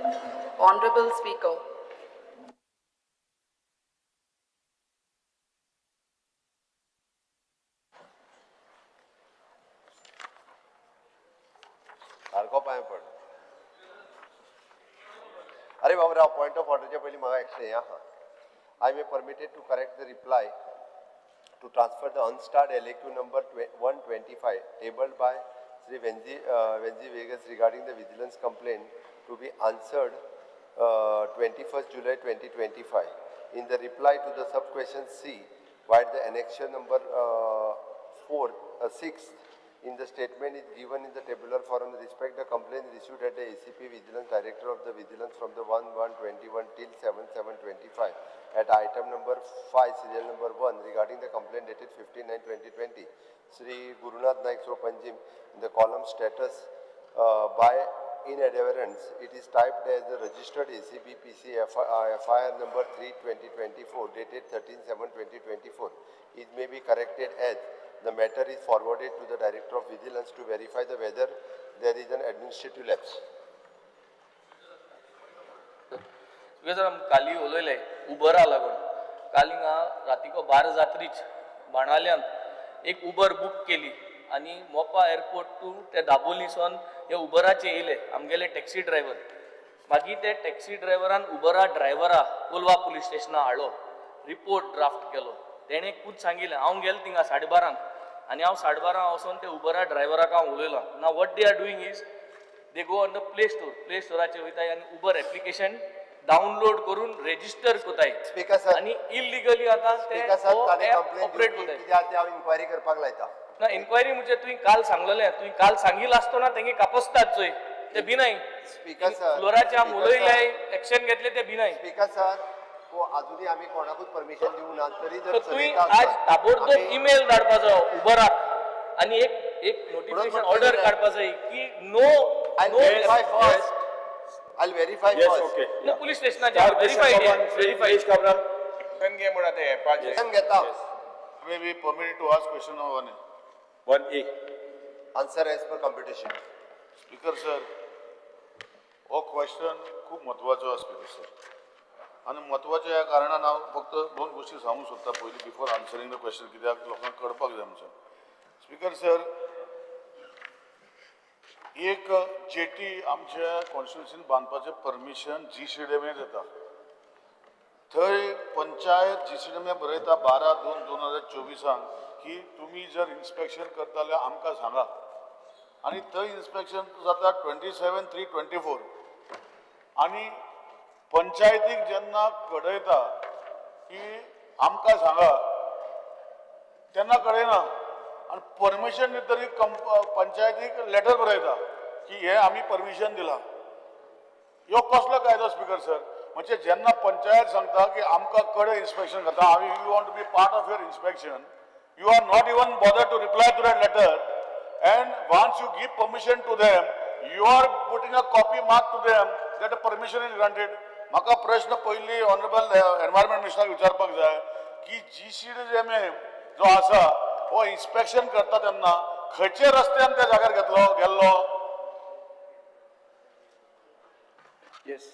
Honorable Speaker. अरे बाबा point of ऑर्डरच्या पयलीं म्हाका एक्शन हें आहा. I may permitted to correct the reply to transfer the unstarred elective number 125 tabled by Sri Venzi Vegas regarding the vigilance complaint to be answered 21st July 2025. In the reply to the sub-question C, while the annexure number 6 in the statement is given in the tabular form, respect the complaint issued at the ACP Vigilance Director of the Vigilance from the 1/1/21 till 7/7/25 at item number 5, serial number 1, regarding the complaint dated 15/9/2020. Sri Gurunath Naik Panjim, in the column status by inadvertence, it is typed as the registered ACP PC FIR number 3/2024 dated 13/7/2024. It may be corrected as the matter is forwarded to the Director of Vigilance to verify whether there is an administrative lapse. काली उलयले उबरा लागून काल हिंगा रातीको 12 जात्रीच बाणाल्यान एक Uber book केली आणि Mopa airport to ते दाबोलीसून हे उबराचे येयले आमगेले टॅक्सी ड्रायव्हर. मागीर ते टॅक्सी ड्रायव्हरान उबरा ड्रायव्हरा कोलवा पुलीस स्टेशना हाडलो, रिपोर्ट ड्राफ्ट केलो. तेणे खूद सांगिल्लें हांव गेलो थिंगा 12:30 आणि हांव 12:30 वचून ते उबरा ड्रायव्हराक हांव उलयलो. Now what they are doing is they go on the play स्टोराचेर वयताय आनी उबर एप्लिकेशन डाउनलोड करून रेजिस्टर कोताय आणि इलिगली आता ते ऑपरेट कोताय. कित्याक हांव इन्क्वायरी करपाक लायता ना इन्क्वायरी म्हणजे तुवें काल सांगलेलें, तुवें काल सांगिल्लो आसतना तेंगे कापसतात चोय ते भिनाय. स्पीकर सर, फ्लोराचे आम उलयले एक्शन घेतले ते भिनाय. स्पीकर सर, तो अजूनही आम्ही कोणाकूच परमिशन दिवं ना. तरी जर तुवें आज ताबडतोब ईमेल धाडपाचो उबराक आणि एक नोटिफिकेशन ऑर्डर काडपा जाय की नो I'll verify first. ना पुलिस स्टेशनाचेर verify Cabral. Can game on the app. Can get up. May be permitted to ask question of one. 1A. Answer as per computation. Speaker sir, हो question खूप महत्वाचो आसा speaker sir. आणि महत्वाच्या या कारणान हांव फक्त दोन गोष्टी सांगूंक सोदता पयलीं बिफोर आन्सरिंग द क्वेश्चन, कित्याक लोकांक कळपाक जाय आमचें. स्पीकर सर, एक जेटी आमच्या कॉन्स्टिट्युन्सीन बांदपाचें परमिशन GCDMA जाता. थंय पंचायत GCDMA बरयता 12/2/2024 की तुम्ही जर इन्स्पेक्शन करता जाल्यार आमकां सांगा. आणि थंय इन्स्पेक्शन जाता 27/3/24 आणि पंचायतीक जेन्ना कळयता की आमकां सांगा तेन्ना कळयना आणि परमिशन तरी पंचायतीक लेटर बरयता की हे आमी परमिशन दिला. ह्यो कसलो कायदो स्पीकर सर? म्हणजे जेन्ना पंचायत सांगता की आमकां कळे इन्स्पेक्शन करता, you want to be part of your inspection, you are not even bother to reply to that letter, and once you give permission to them, you are putting a copy mark to them that a permission is granted. म्हाका प्रश्न पयली honourable environment मिनिस्टराक विचारपाक जाय की GCDMA जो आसा हो inspection करता तेन्ना खंयचे रस्त्यान त्या जाग्यार गेल्लो? येस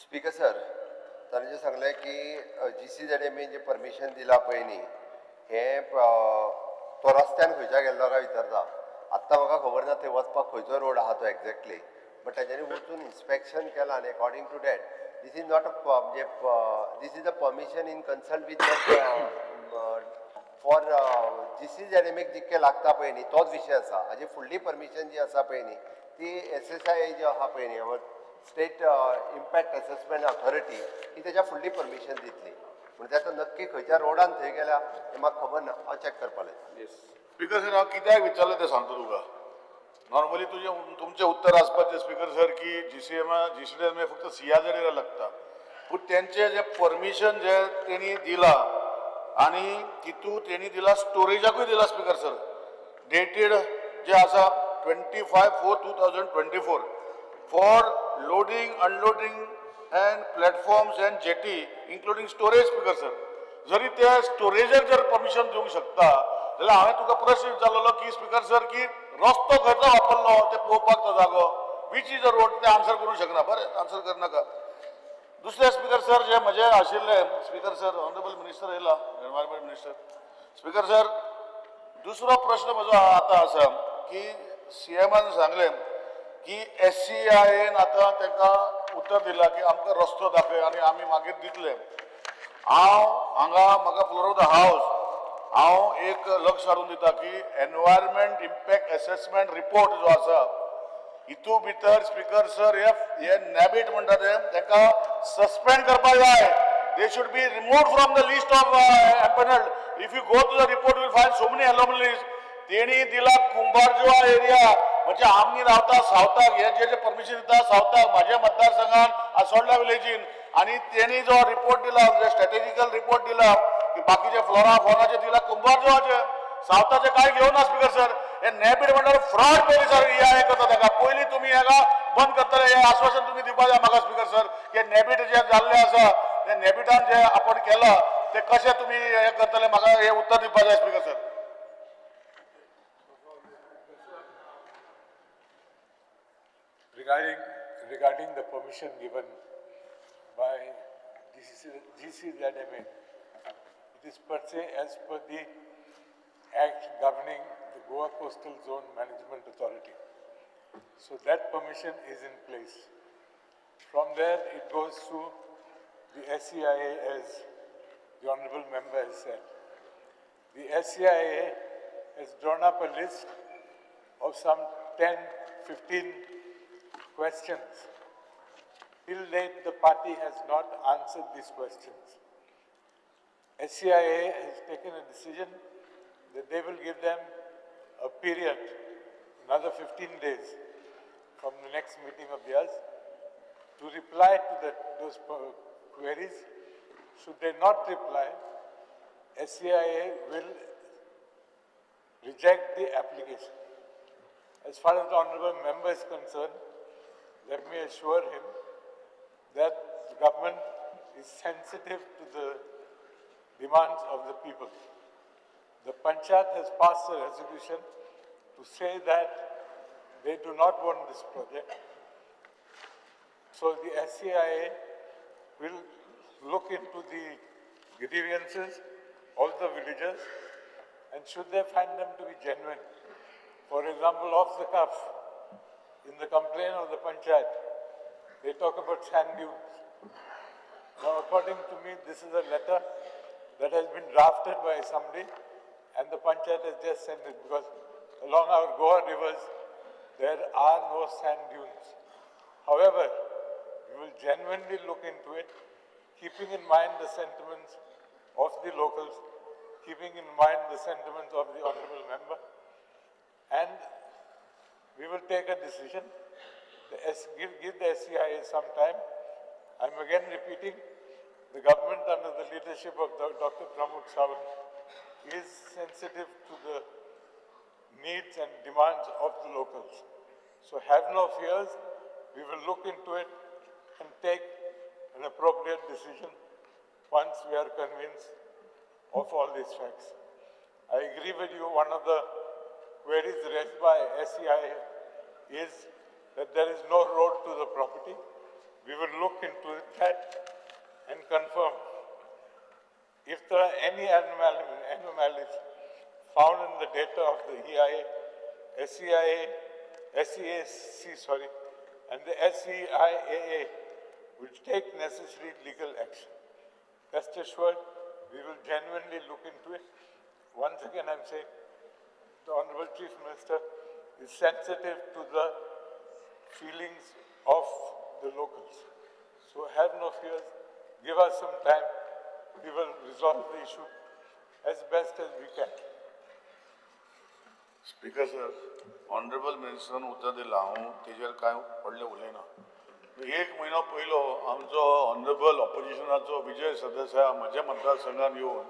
स्पीकर सर, ताणें जें सांगलें की GCDMA जे परमिशन दिला पळय न्ही, हें तो रस्त्यान खंयच्या गेल्लो काय विचारता. आत्तां म्हाका खबर ना थंय वचपाक खंयचो रोड आहा तो एक्झॅक्टली, बट तांच्यांनी वचून इन्स्पेक्शन केलां आनी according to that this is not a म्हणजे this is a permission in consult with for GCDMA जितकें लागता पळय न्ही तोच विशय आसा. हाजी फुडली परमिशन जी आसा पळय न्ही ती SSI जी आहा पळय न्ही स्टेट इम्पॅक्ट असेसमेंट ऑथॉरिटी ही तेच्या फुडली परमिशन दितली. म्हणजे आता नक्की खंयच्या रोडान थंय गेल्या हें म्हाका खबर ना, हांव चॅक करपाक लायता. स्पीकर सर, हांव कित्याक विचारलें तें सांगता तुका. नॉर्मली तुमचें उत्तर आसपाचें स्पीकर सर की GCDMA फक्त सियाजडेर लागता, पूण तेंचें जें परमिशन जें तेणी दिलां आनी तितू तेणी दिला स्टोरेजाकूय दिला स्पीकर सर, डेटेड जे आसा 25/4/2024 for loading unloading and platforms and jetty including storage speaker sir. जरी त्या स्टोरेजर जर परमिशन दिवंक शकता जाल्यार हांवें तुका प्रश्न विचारलेलो की स्पीकर सर की रस्तो खंयचो वापरलो ते पळोवपाक तो जागो, विच इज अ रोड ते आन्सर करूंक शकना. बरें आन्सर करनाका. दुसरे स्पीकर सर जे म्हजे आशिल्ले स्पीकर सर ऑनरेबल मिनिस्टर येयला एनवायरमेंट मिनिस्टर. स्पीकर सर दुसरो प्रश्न म्हजो आतां आसा की सीएमान सांगलें की SCIAन आतां तांकां उत्तर दिलां की आमकां रस्तो दाखय आनी आमी मागीर दितले. म्हाका फ्लोर ऑफ द हावस हांव एक लक्ष हाडून दिता की एनवायरमेंट इम्पॅक्ट असेसमेंट रिपोर्ट जो आसा हितू भितर स्पीकर सर हे नॅबिट म्हणटा ते तांकां सस्पेंड करपाक जाय. They should be removed from the list of empanelled. If you go to the report will find so many anomalies. तेणी दिला कुंभारजुआ एरिया म्हणजे आमी रावता सावताक हे जे परमिशन दिता सावताक म्हाज्या मतदारसंघात आसोळ्या विलेजीन आनी तेणी जो रिपोर्ट दिला स्ट्रॅटेजिकल रिपोर्ट दिला की बाकीचे फ्लोरा फॉनाचे दिला कुंभारजुआचे सावताचे काय घेवना. स्पीकर सर हे नॅबिट म्हणल्यार फ्रॉड पोलिसांक हे करता ताका पयलीं तुमी हेका बंद करतले हे आश्वासन तुमी दिवपाक जाय म्हाका. स्पीकर सर हे नॅबिट जे जाल्ले आसा ते नॅबिटान जे आपण केला ते कशें तुमी हे करतले म्हाका हे उत्तर दिवपाक जाय. Speaker sir regarding the permission given by GCZMA, it is per se as per the Act governing the Goa Coastal Zone Management Authority. So that permission is in place. From there, it goes to the SCIA, as the Honourable Member has said. The SCIA has drawn up a list of some 10, 15 questions. Till date, the party has not answered these questions. SCIA has taken a decision that they will give them a period, another 15 days from the next meeting of theirs, to reply to those queries. Should they not reply, SCIA will reject the application. As far as the Honourable Member is concerned, let me assure him that the government is sensitive to the demands of the people. The Panchayat has passed a resolution to say that they do not want this project. So the SCIA will look into the grievances of the villagers, and should they find them to be genuine, for example, off the cuff, in the complaint of the Panchayat, they talk about sand dunes. Now, according to me, this is a letter that has been drafted by somebody, and the Panchayat has just sent it because along our Goa rivers, there are no sand dunes. However, we will genuinely look into it, keeping in mind the sentiments of the locals, keeping in mind the sentiments of the Honourable Member, and we will take a decision. Give the SCIA some time. I'm again repeating, the government under the leadership of Dr. Pramod Sawant is sensitive to the needs and demands of the locals. So have no fears. We will look into it and take an appropriate decision once we are convinced of all these facts. I agree with you. One of the queries raised by SCIA is that there is no road to the property. We will look into that and confirm. If there are any anomalies found in the data of the SCAC, and the SCIAA will take necessary legal action. Rest assured, we will genuinely look into it. Once again, I'm saying, the Honourable Chief Minister is sensitive to the feelings of the locals. So have no fears, give us some time, we will resolve the issue as best as we can. Speaker sir, honourable मिनिस्टरान उत्तर दिलां हांव तेजेर कांय व्हडलें उलयना. एक म्हयनो पयलो आमचो ऑनरेबल ऑपोजिशनाचो विजय सरदेसाय म्हज्या मतदारसंघान येवन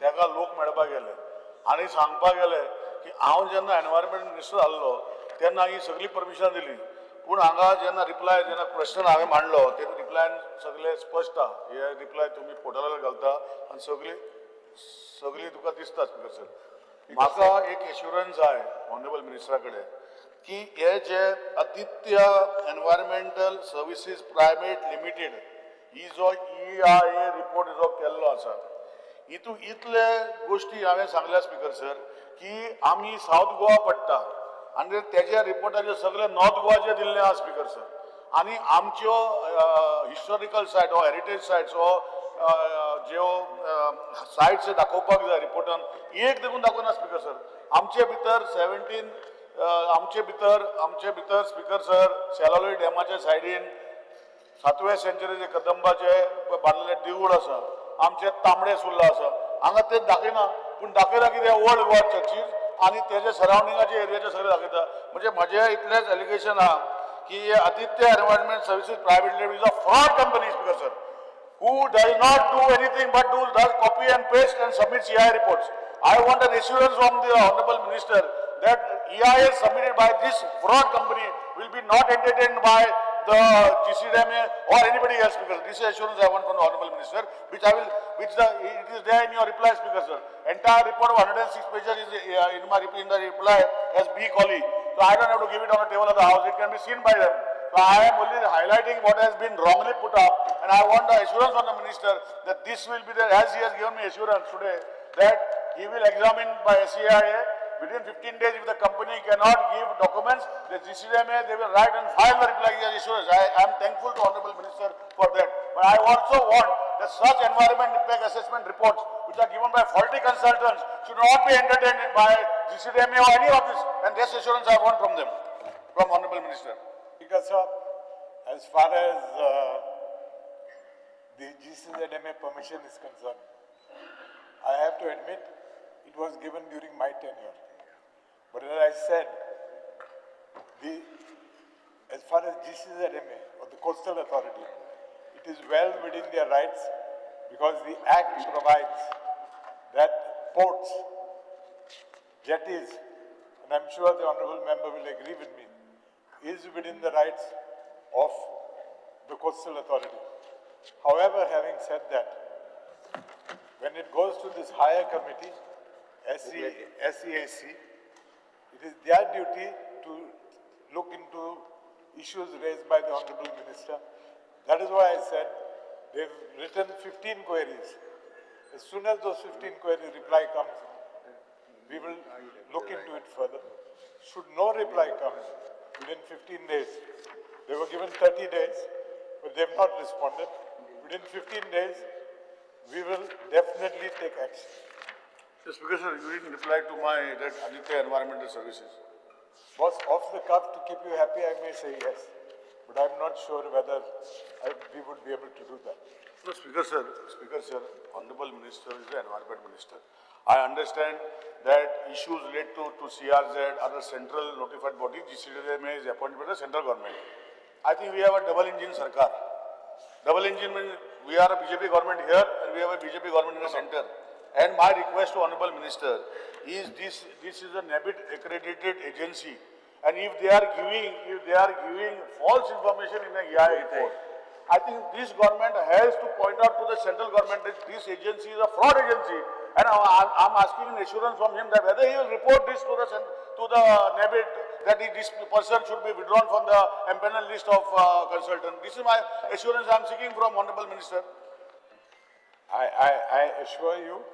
ताका लोक मेळपाक गेले आनी सांगपाक गेले की हांव जेन्ना एनवायरमेंट मिनिस्टर जाल्लो तेन्ना ही सगळी परमिशन दिली, पूण हांगा जेन्ना क्वेश्चन हांवें मांडलो तेतून रिप्लायन सगळे स्पश्ट आहा. हे रिप्लाय तुमी पोर्टलार घालता आनी सगळी तुका दिसता. स्पीकर सर, म्हाका एक एश्युरन्स जाय ऑनरेबल मिनिस्टरा कडेन की हे जे Aditya environmental services private limited ही जो EIA रिपोर्ट जो केल्लो आसा हितून इतले गोष्टी हांवें सांगल्या स्पीकर सर की आमी साऊथ गोवा पडटा आनी तेज्या रिपोर्टाचे सगळे नॉर्थ गोवाचे दिल्ले आहा स्पीकर सर आनी आमच्यो हिस्टॉरिकल सायट हो हेरिटेज सायट्स हो ज्यो सायट्स दाखोवपाक जाय रिपोर्टान एक देखून दाखोवना स्पीकर सर आमचे भितर आमचे भितर स्पीकर सर सेलावली डॅमाच्या सायडीन 7व्या सेंचुरीचे कदंबाचे बांदलेले देवूळ आसा आमचे तांबडे सुर्ला आसा हांगा ते दाखयना पूण दाखयता कितें ओल्ड गोवा चर्चीज आनी तेजे सरावंडिंगाचे एरियाचे सगळे दाखयता म्हणजे म्हजें इतलेंच एलिगेशन आहा की Aditya environment services private limited is a fraud company speaker sir who does not do anything but does copy and paste and submits EIA reports. I want an assurance from the Honorable Minister that EIA submitted by this fraud company will be not entertained by the GCDMA or anybody else, because this assurance I want from the Honorable Minister, it is there in your reply, Speaker sir. Entire report of 106 pages is in the reply as B Colley. So I don't have to give it on the table of the House. It can be seen by them. So I am only highlighting what has been wrongly put up, and I want the assurance from the Minister that this will be there, as he has given me assurance today, that he will examine by SEIA within 15 days. If the company cannot give documents, the GCDMA, they will write and file the reply assurance. I am thankful to Honorable Minister for that. But I also want that such environment impact assessment reports, which are given by faulty consultants, should not be entertained by GCDMA or any of this. And this assurance I want from them, from Honorable Minister. Speaker sir, as far as the GCZMA permission is concerned, I have to admit it was given during my tenure. But as I said, as far as GCZMA or the Coastal Authority, it is well within their rights because the Act provides that ports, jetties, and I'm sure the Honourable Member will agree with me, is within the rights of the Coastal Authority. However, having said that, when it goes to this higher committee, SEAC, it is their duty to look into issues raised by the Honourable Minister. That is why I said they've written 15 queries. As soon as those 15 queries reply comes, we will look into it further. Should no reply come within 15 days, they were given 30 days, but they have not responded. Within 15 days, we will definitely take action. Yes, because sir, you didn't reply to my that Aditya Environmental Services. Boss, off the cuff, to keep you happy, I may say yes, but I'm not sure whether we would be able to do that. No, Speaker sir, Honorable Minister is the Environment Minister. I understand that issues related to CRZ are the central notified body. GCDMA is appointed by the central government. I think we have a double engine Sarkar. Double engine means we are a BJP government here and we have a BJP government in the center. And my request to Honorable Minister is this is a NABID accredited agency, and if they are giving false information in a EIA report, I think this government has to point out to the central government that this agency is a fraud agency, and I'm asking an assurance from him that whether he will report this to the NABID that this person should be withdrawn from the empanel list of consultants. This is my assurance I'm seeking from Honorable Minister. I assure you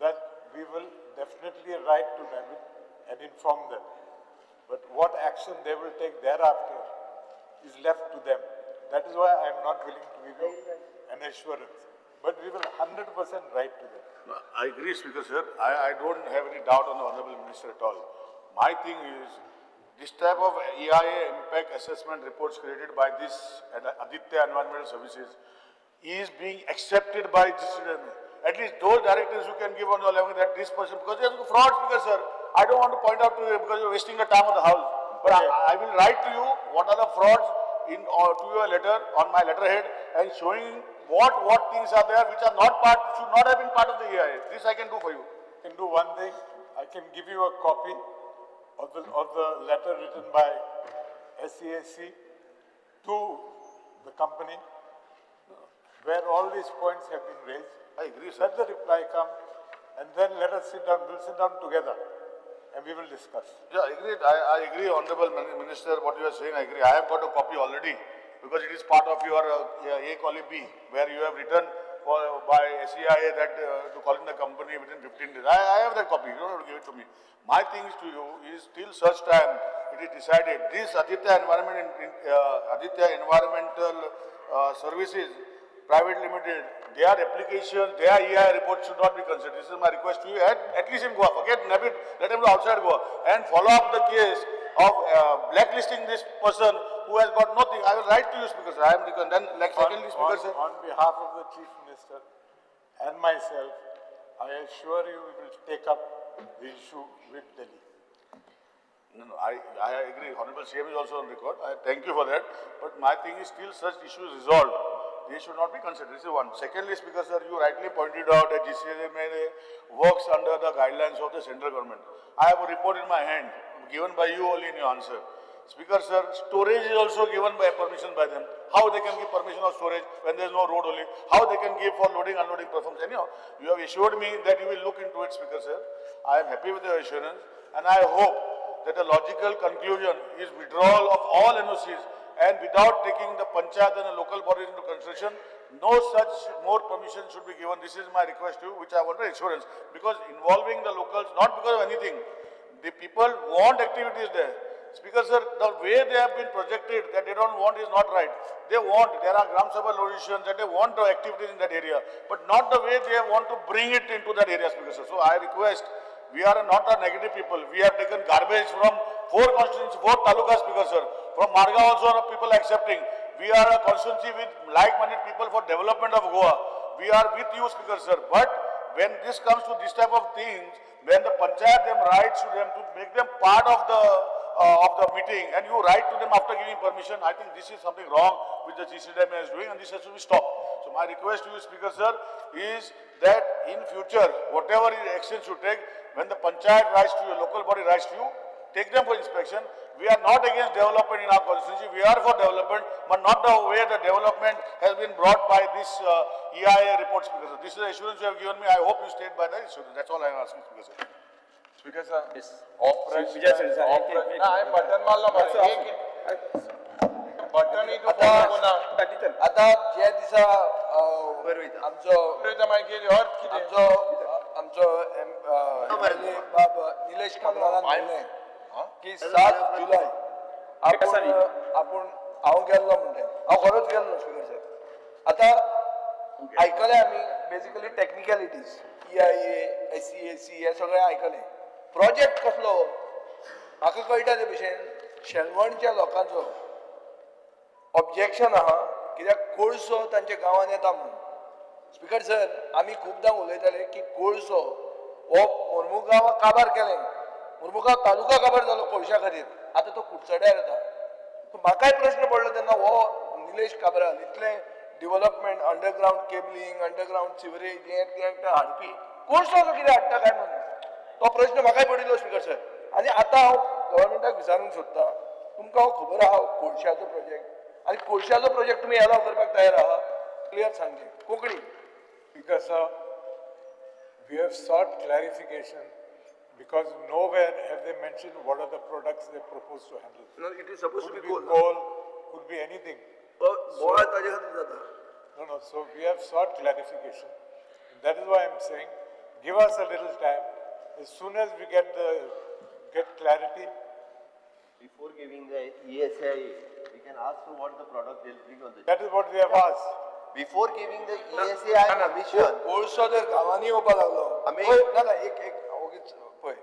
that we will definitely write to NABID and inform them. But what action they will take thereafter is left to them. That is why I am not willing to give you an assurance. But we will 100% write to them. No, I agree, Speaker sir. I don't have any doubt on the Honorable Minister at all. My thing is, this type of EIA impact assessment reports created by this Aditya Environmental Services is being accepted by GCDMA. At least those directives you can give on your level that this person, because there's a fraud, Speaker sir. I don't want to point out to you because you're wasting the time of the House. But I will write to you what are the frauds to your letter, on my letterhead, and showing what things are there which are should not have been part of the EIA. This I can do for you. I can do one thing. I can give you a copy of the letter written by SEAC to the company, where all these points have been raised. I agree, sir. Let the reply come, and then let us sit down. We'll sit down together and we will discuss. Yeah, agreed. I agree, Honorable Minister, what you are saying, I agree. I have got a copy already because it is part of your A column B, where you have written by SEIA that to call in the company within 15 days. I have that copy. You don't have to give it to me. My thing is to you is till such time it is decided this Aditya Environmental Services Private Limited, their application, their EIA report should not be considered. This is my request to you. At least in Goa, forget Nabit, let him go outside Goa and follow up the case of blacklisting this person who has got nothing. I will write to you, Speaker sir. I am then like secondly, Speaker sir. On behalf of the Chief Minister and myself, I assure you we will take up the issue with Delhi. No, I agree. Honorable CM is also on record. I thank you for that. But my thing is still such issues resolved. They should not be considered. This is one. Secondly, Speaker sir, you rightly pointed out that GCDMA works under the guidelines of the central government. I have a report in my hand given by you only in your answer. Speaker sir, storage is also given by permission by them. How they can give permission of storage when there is no road only? How they can give for loading, unloading performance? Anyhow, you have assured me that you will look into it, Speaker sir. I am happy with your assurance and I hope that the logical conclusion is withdrawal of all NOCs and without taking the panchayat and the local bodies into consideration, no such more permission should be given. This is my request to you, which I want assurance. Because involving the locals, not because of anything, the people want activities there. Speaker sir, the way they have been projected that they don't want is not right. They want, there are Gram Sabha resolutions that they want the activities in that area, but not the way they want to bring it into that area, Speaker sir. So I request, we are not a negative people. We have taken garbage from 4 constituencies, 4 talukas, Speaker sir. From Marga also people accepting. We are a constituency with like-minded people for development of Goa. We are with you, Speaker sir. But when this comes to this type of things, when the panchayat them writes to them to make them part of the meeting, and you write to them after giving permission, I think this is something wrong which the GCDMA is doing, and this has to be stopped. So my request to you, Speaker sir, is that in future, whatever action you take, when the panchayat writes to you, local body writes to you, take them for inspection. We are not against development in our constituency. We are for development, but not the way the development has been brought by this EIA report, Speaker sir. This is the assurance you have given me. I hope you stayed by that assurance. That's all I am asking, Speaker sir. Speaker sir. Yes. नाही button मारला button आता ज्या दिसा आमचो निलेश कामरालान म्हणलें की 7 जुलय आपण हांव गेल्लो म्हणलें हांव खरोच गेल्लो स्पीकर साहेब. आता आयकलें आमी बेसिकली टेक्निकलिटीज EIA, SEAC हे सगळें आयकलें. प्रोजेक्ट कसलो म्हाका कळटा ते भशेन शेलवणच्या लोकांचो ऑब्जेक्शन आहा कित्याक कोळसो तांच्या गांवांत येता म्हणून. स्पीकर सर, आमी खूबदां उलयताले की कोळसो हो मुर्मुगांव काबार केलें, मुर्मुगांव तालुका काबार जालो कोळशा खातीर, आतां तो कुडचड्यार येता. म्हाकाय प्रश्न पडलो तेन्ना हो निलेश काब्राल इतलें development, underground cabling, underground sewerage हें हाडपी कोळसो कितें हाडटा काय म्हणून तो प्रश्न म्हाकाय पडिल्लो स्पीकर सर. आनी आतां हांव गव्हर्मेंटाक विचारूंक सोदतां, तुमकां खबर आहा कोळशाचो प्रोजेक्ट, आनी कोळशाचो प्रोजेक्ट तुमी एलाव करपाक तयार आहा? क्लियर सांगचें Konkani. Speaker sir, we have sought clarification because nowhere have they mentioned what are the products they propose to handle. No, it is supposed to Could be be coal. coal, could be anything. बोवाळ ताजे खातीर जाता. No, so we have sought clarification. And that is why I'm saying, give us a little time. As soon as we get clarity. Before giving the ESI, we can ask for what the product they'll bring on the. That is what we have asked. Before giving the ESI permission, कोळसो जर गांवांनी येवपाक लागलो, आमी ना एक ओगीच पळय,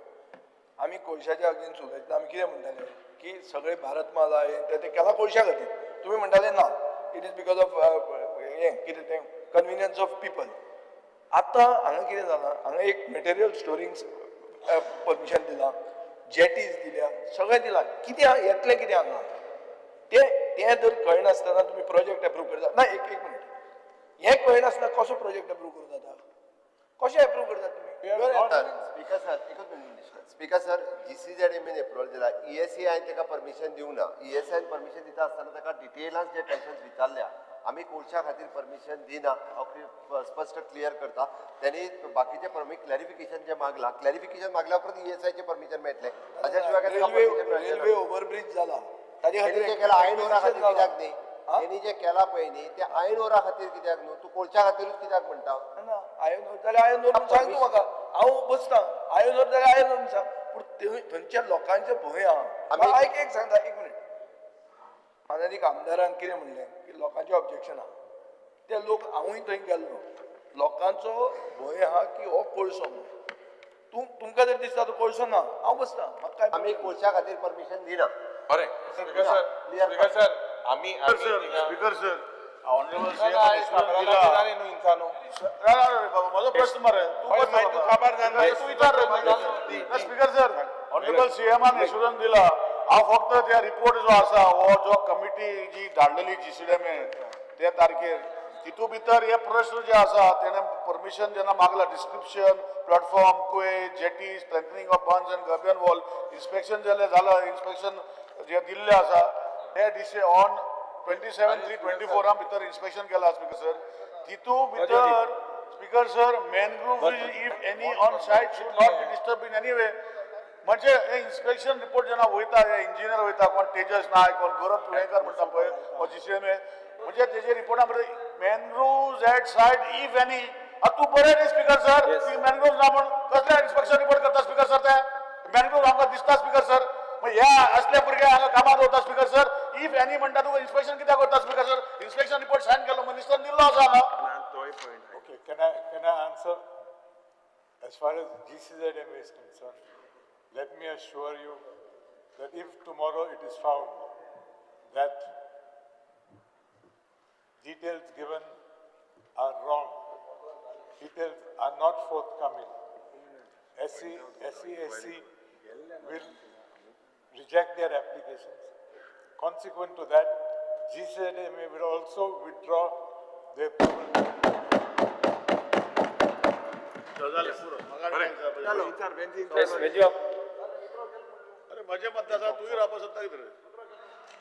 आमी कोळशाच्या अगेन्स्ट उलयतना आमी कितें म्हणटाले की सगळे भारत माल आहे ते केला कोळशा खातीर. तुम्ही म्हणटाले ना, इट इज बिकॉज ऑफ हें कितें तें कन्विनियन्स ऑफ पीपल. आतां हांगा कितें जालां, हांगा एक मटेरियल स्टोरिंग परमिशन दिलां, जेटीज दिल्या, सगळें दिलां. कितें येतलें कितें हांगा तें जर कळनासतना तुमी प्रोजेक्ट एप्रूव करता ना. एक मिनीट, हें कळनासतना कसो प्रोजेक्ट एप्रूव करूं जाता? कशें एप्रूव करतात तुमी? स्पीकर सर, एकच minute. Speaker sir, GCZMA approval दिला, ESI ताका परमिशन दिवंक ना. ESI परमिशन दिता आसतना ताका डिटेलान जे क्वेश्चन्स विचारल्या आम्ही कोळशा खातीर परमिशन दिना हांव स्पष्ट क्लियर करता. त्यांनी बाकीचे क्लॅरिफिकेशन जे मागला क्लॅरिफिकेशन मागल्या परत ESIचे परमिशन मेळटले. ताच्या शिवाय काय तुका permission मेळचें ना. रेल्वे ओव्हरब्रिज झाला ताजे त्यांनी जे केला ऐन ओरा खातीर कित्याक न्ही त्यांनी जे केला पळय न्ही ते ऐन ओरा खातीर कित्याक न्हू तूं कोळशा खातीरूच कित्याक म्हणटा. जाल्यार आयन ओरून सांग तूं म्हाका हांव बसतां आयन ओर जाल्यार आयन ओरून सांग पूण थंयच्या लोकांचे भंय आहा. आयक एक सांगता एक मिनीट. आनी आमदारान कितें म्हणलें की लोकांचें ऑब्जेक्शन आहा ते लोक हांवूय थंय गेल्लो लोकांचो भंय आहा की हो कोळसो म्हणून तुमकां जर दिसता तो कोळसो ना हांव बसतां म्हाका काय आम्ही कोळशा खातीर परमिशन दिना. बरें स्पीकर सर स्पीकर सर आम्ही स्पीकर सर ऑनरेबल माझा प्रश्न मरे तू खबर तू विचार रे स्पीकर सर ऑनरेबल सीएमान एश्युरन्स दिला हांव फक्त त्या रिपोर्ट जो आसा हो जो कमिटी जी धाडलेली GCDMA त्या तारखेर तितू भितर हे प्रश्न जे आसा तेणे परमिशन जेन्ना मागला डिस्क्रिप्शन प्लॅटफॉर्म कुवे jetty strengthening of bunds and gabion wall inspection जेन्ना जालां इन्स्पेक्शन जे दिल्ले आसा ते ऑन 27/3/24 भितर इन्स्पेक्शन केला स्पीकर सर तितू भितर speaker sir mangrove if any on site should not be disturb in any way म्हणजे हे इन्स्पेक्शन रिपोर्ट जेन्ना वयता हे इंजिनियर वयता कोण तेजस नायक कोण गौरव तुळेकर म्हणटा पळय हो GCDMA म्हणजे तेजे रिपोर्टा भितर mangrove at site if any तूं बरें न्ही स्पीकर सर ती मॅनग्रोव्ह ना म्हण कसले इन्स्पेक्शन रिपोर्ट करता स्पीकर सर ते मॅनग्रोव्ह आमकां दिसता स्पीकर सर ह्या असले भुरगे हांगा कामार वता स्पीकर सर इफ एनी म्हणटा तुका इन्स्पेक्शन कित्याक करता speaker sir inspection report sign केलो मिनिस्टर दिल्लो आसा हांगा. Okay, can I answer? As far as GCZMA is concerned, let me assure you that if tomorrow it is found that details given are wrong, details are not forthcoming, SC will reject their applications. Consequent to that, GCZMA will also withdraw their approval. अरे मजे मतदार तूही राबा सत्ता किती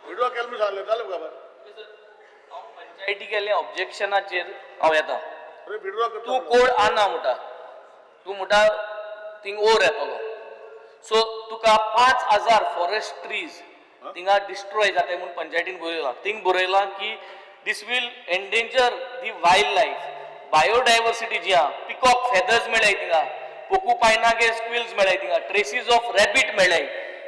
video केल मी सांगले जालें का पंचायती केल्ले ऑब्जेक्शनाचेर हांव येता. अरे व्हिडिओ तूं कोड आना म्हणटा तूं म्हणटा थिंग ओवर येतलो सो तुका 5000 फॉरेस्ट ट्रीज थिंगा डिस्ट्रॉय जाताय म्हणून पंचायतीन बरयलां. थिंग बरयलां की this will endanger the wild life biodiversity जी आहा पिकॉक फेदर्स मेळ्ळाय थिंगा पोकुपायनागे स्क्विल्स मेळ्ळाय थिंगा ट्रेसीस ऑफ रॅबीट मेळ्ळाय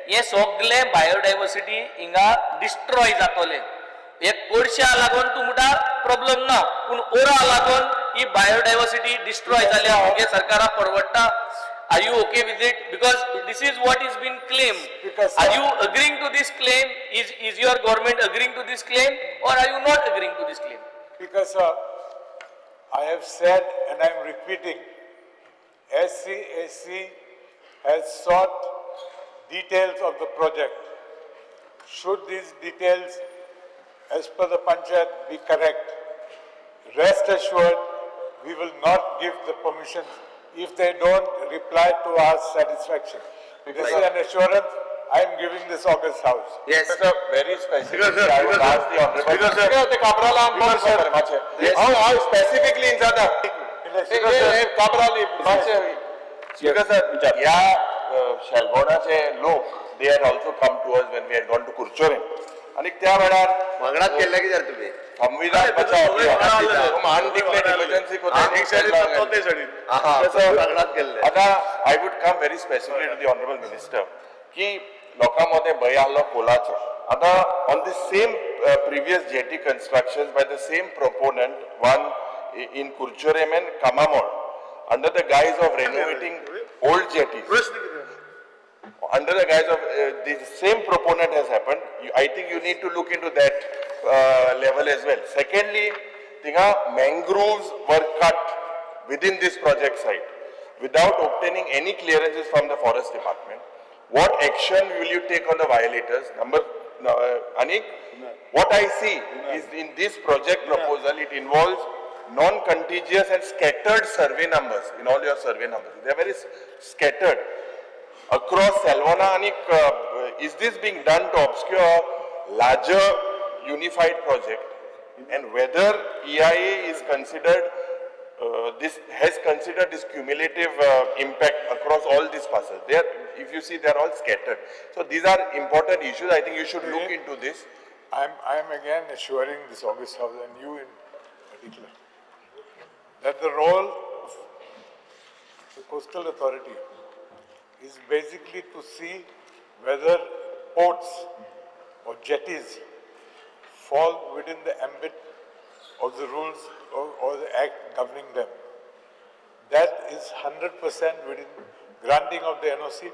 हे सगळे बायोडायवर्सिटी हिंगा डिस्ट्रॉय जातले. हे कोडशा लागून तूं म्हणटा प्रॉब्लेम ना पूण ओरा लागून ही बायोडायवर्सिटी डिस्ट्रॉय जाल्या हे सरकाराक परवडटा. Are you okay with it? Because this is what is being claimed. Are you agreeing to this claim? Is your government agreeing to this claim or are you not agreeing to this claim? Because I have said and I am repeating, SCAC has sought details of the project. Should these details as per the Panchayat be correct, rest assured we will not give the permissions if they don't reply to our satisfaction. This is an assurance I am giving this August House. Yes. Sir, very specific. I will ask the honorable. Sir, the Cabrala and Bob sir. How specifically in Zada? Cabrala, Speaker sir, yeah, Shalbonaचे लोक they had also come to us when we had gone to Kurchore. आणि त्या वेळार मागणात केल्ले कित्याक तुमी संविधान बचाव अनडिक्लेअर्ड emergency मागणात केल्ले. आता I would come very specifically to the honourable minister की लोकांमध्ये भय आलो कोलाचो. आता on the same previous jetty construction by the same proponent one in Curchorem and कामामोळ under the guise of renovating old jetties under the guise of the same proponent has happened. I think you need to look into that level as well. Secondly, mangroves were cut within this project site without obtaining any clearances from the forest department. What action will you take on the violators? Anik, what I see is in this project proposal, it involves non-contiguous and scattered survey numbers in all your survey numbers. They are very scattered across Salvona. Anik, is this being done to obscure larger unified project? and whether EIA is considered, has considered this cumulative impact across all these parcels. They are, if you see, they are all scattered. So these are important issues. I think you should look into this. I'm again assuring this August House and you in particular that the role of the Coastal Authority is basically to see whether ports or jetties fall within the ambit of the rules or the act governing them. That is 100% within, granting of the NOC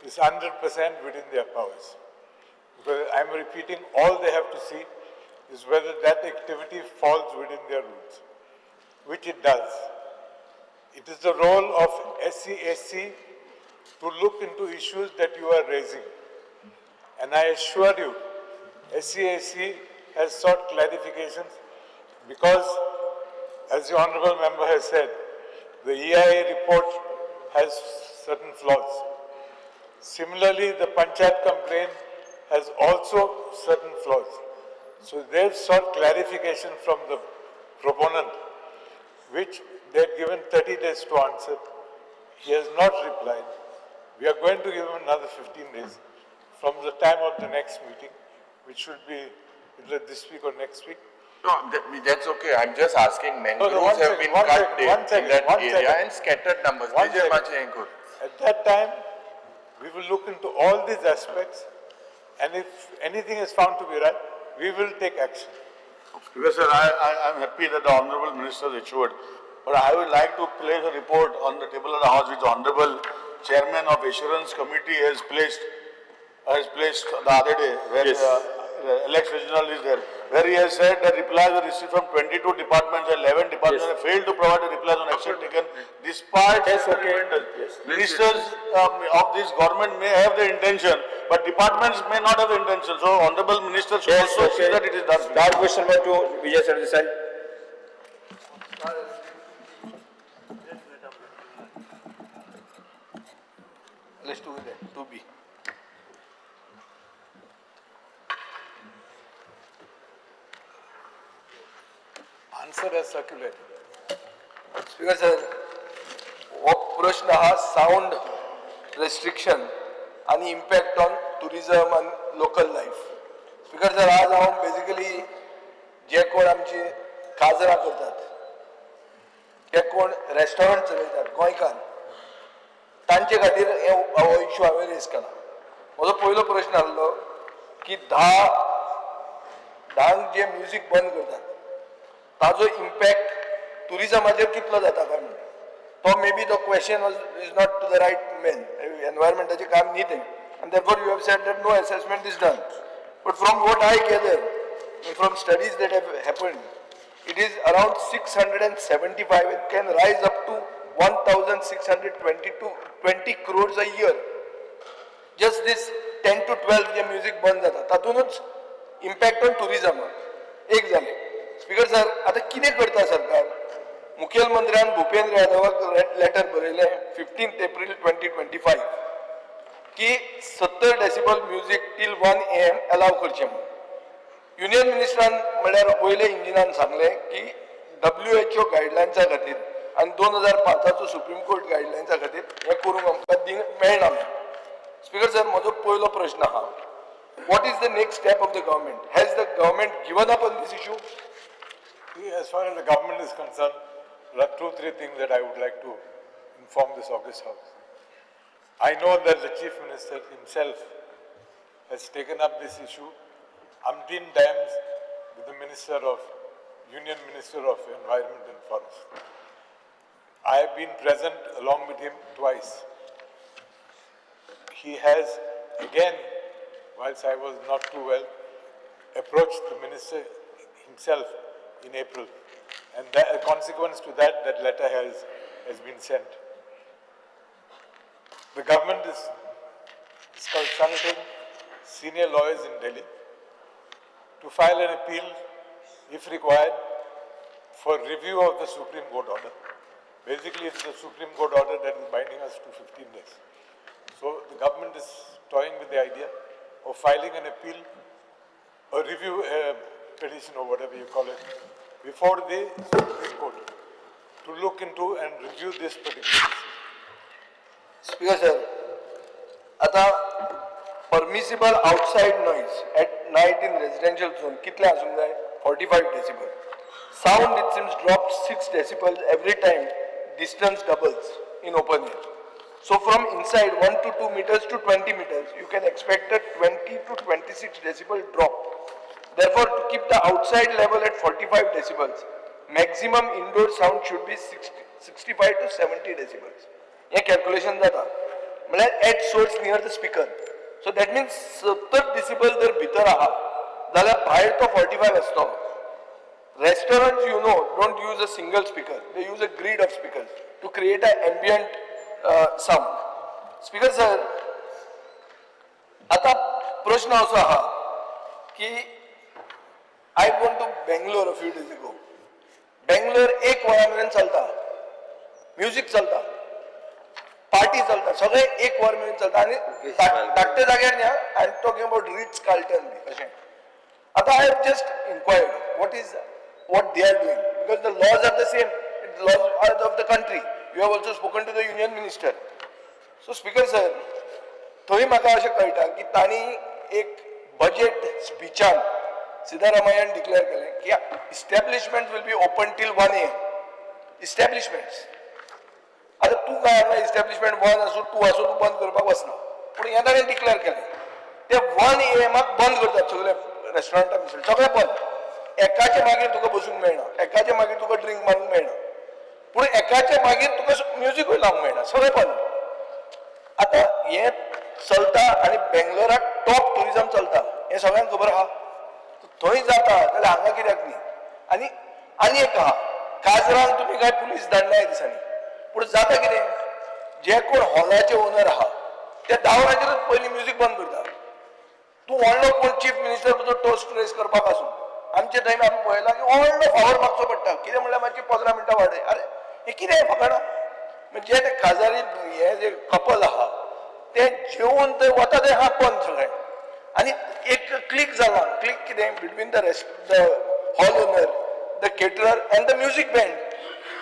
is 100% within their powers. Because I'm repeating, all they have to see is whether that activity falls within their rules, which it does. It is the role of SCAC to look into issues that you are raising. And I assure you, SCAC has sought clarifications because, as the Honourable Member has said, the EIA report has certain flaws. Similarly, the Panchayat complaint has also certain flaws. So they've sought clarification from the proponent, which they've given 30 days to answer. He has not replied. We are going to give him another 15 days from the time of the next meeting, which should be either this week or next week. No, that's okay. I'm just asking. Mangroves have been cut in that area and scattered numbers. At that time, we will look into all these aspects, and if anything is found to be right, we will take action. Because sir, I'm happy that the Honourable Minister has assured, but I would like to place a report on the table of the House which the Honourable Chairman of Assurance Committee has placed the other day, where Alex Regional is there, where he has said that replies were received from 22 departments, 11 departments have failed to provide a replies on action taken, despite ministers of this government may have the intention, but departments may not have the intention. So Honourable Minister should also see that it is done. That question number 2, Vijay Sardesai. Let's do it. 2B. Answer as circulated. Speaker sir, हो प्रश्न हा sound restriction आणि impact on tourism आणि local life. Speaker sir, आज हांव basically जे कोण आमची काजरां करतात, जे कोण रेस्टॉरंट चलयतात गोंयकार, तांचे खातीर हो इश्यू हांवें रेज केला. म्हजो पयलो प्रश्न आसलो की 10 जे म्युजीक बंद करतात ताजो इम्पॅक्ट टुरिझमाचेर कितलो जाता काय म्हणून. तो may be the question is not to the right man. एनवायरमेंटाचें काम न्ही तें, and therefore you have said that no assessment is done. But from what I gather, from studies that have happened, it is around 675 and can rise up to 1,620 crores a year. Just this 10 to 12 J music बंद जाता तातूनच impact on tourism एक जालें. Speaker sir, आता कितें करता सरकार? मुखेलमंत्र्यान Bhupendra यादवाक letter बरयलें 15 April 2025 की 70 डेसिबल म्युझिक टील 1 AM अलाव करचें म्हणून. युनियन मिनिस्टरान म्हळ्यार वयले इंजिनान सांगलें की WHO गायडलायन्सा खातीर आनी 2005 सुप्रीम कोर्ट गायडलायन्सा खातीर हें करूंक आमकां मेळना म्हणून. स्पीकर सर, म्हजो पयलो प्रश्न आहा, what is the next step of the government? Has the government given up on this issue? As far as the government is concerned, there are 2-3 things that I would like to inform this August House. I know that the Chief Minister himself has taken up this issue umpteen times with the Union Minister of Environment and Forest. I have been present along with him twice. He has again, whilst I was not too well, approached the Minister himself in April. And a consequence to that letter has been sent. The government is consulting senior lawyers in Delhi to file an appeal, if required, for review of the Supreme Court order. Basically, it's the Supreme Court order that is binding us to 15 days. So the government is toying with the idea of filing an appeal, a review petition or whatever you call it, before the Supreme Court to look into and review this particular issue. Speaker sir, आता permissible outside noise at night in residential zone कितले आसूंक जाय? 45 decibel. Sound it seems drops 6 decibels every time distance doubles in open air. So from inside 1 to 2 meters to 20 meters, you can expect a 20 to 26 decibel drop. Therefore, to keep the outside level at 45 decibels, maximum indoor sound should be 65 to 70 decibels. Hey calculation जाता. म्हळ्यार at source near the speaker. So that means 70 decibel जर भितर आहा, जाल्यार भायर तो 45 आसतो. Restaurants, you know, don't use a single speaker. They use a grid of speakers to create an ambient sound. Speaker sir, आता प्रश्न असो आहा की I went to Bangalore a few days ago. Bangalore एक वरामेरेन चलता, म्युझिक चलता, party चलता, सगळे एक वरामेरेन चलता आणि धाकटे जाग्यार न्ही I am talking about Ritz Carlton बी अशें. आता I have just inquired what they are doing because the laws are the same. The laws are of the country. You have also spoken to the union minister. So speaker sir, थंय म्हाका अशें कळटा की तांणी एक budget स्पीचान सिद्धरामय्यान declare केलें की establishment will be open till 1 AM. Establishments. आता तूं काय हांगा इस्टॅब्लिशमेंट 1 आसूं 2 आसूं तूं बंद करपाक वचना. पूण हें ताणें डिक्लेअर केलें ते 1 AM बंद करतात सगळे रेस्टॉरंटां बिस्टॉरंट सगळे बंद. एकाचे मागीर तुका बसूंक मेळना, एकाचे मागीर तुका ड्रिंक मारूंक मेळना, पूण एकाचे मागीर तुका म्युझिकूय लावंक मेळना, सगळे बंद. आता हे चलता आनी बेंगलोराक टॉप टुरिझम चलता हें सगळ्यांक खबर आहा. थंय जाता जाल्यार हांगा कित्याक न्ही? आनी एक आहा, काजरान तुमी काय पुलीस धाडला ह्या दिसांनी, पूण जाता कितें? जे कोण हॉलाचे ओनर आहा ते 10 वरांचेरूच पयलीं म्युझिक बंद करता. तूं व्हडलो कोण चीफ मिनिस्टर तुजो टोस्ट रेस करपाक आसूं, आमचे थंय आमी पळयलां की व्हडलो फावर मागचो पडटा. कितें म्हणल्यार मातशी 15 मिनटां वाडय. अरे हे कितें फकाणां? म्हणजे ते काजारी हे जे कपल आहा ते जेवून थंय वता ते हा बंद सगळें. आनी एक क्लिक जाला, क्लिक कितें between the hall owner, the caterer and the music band.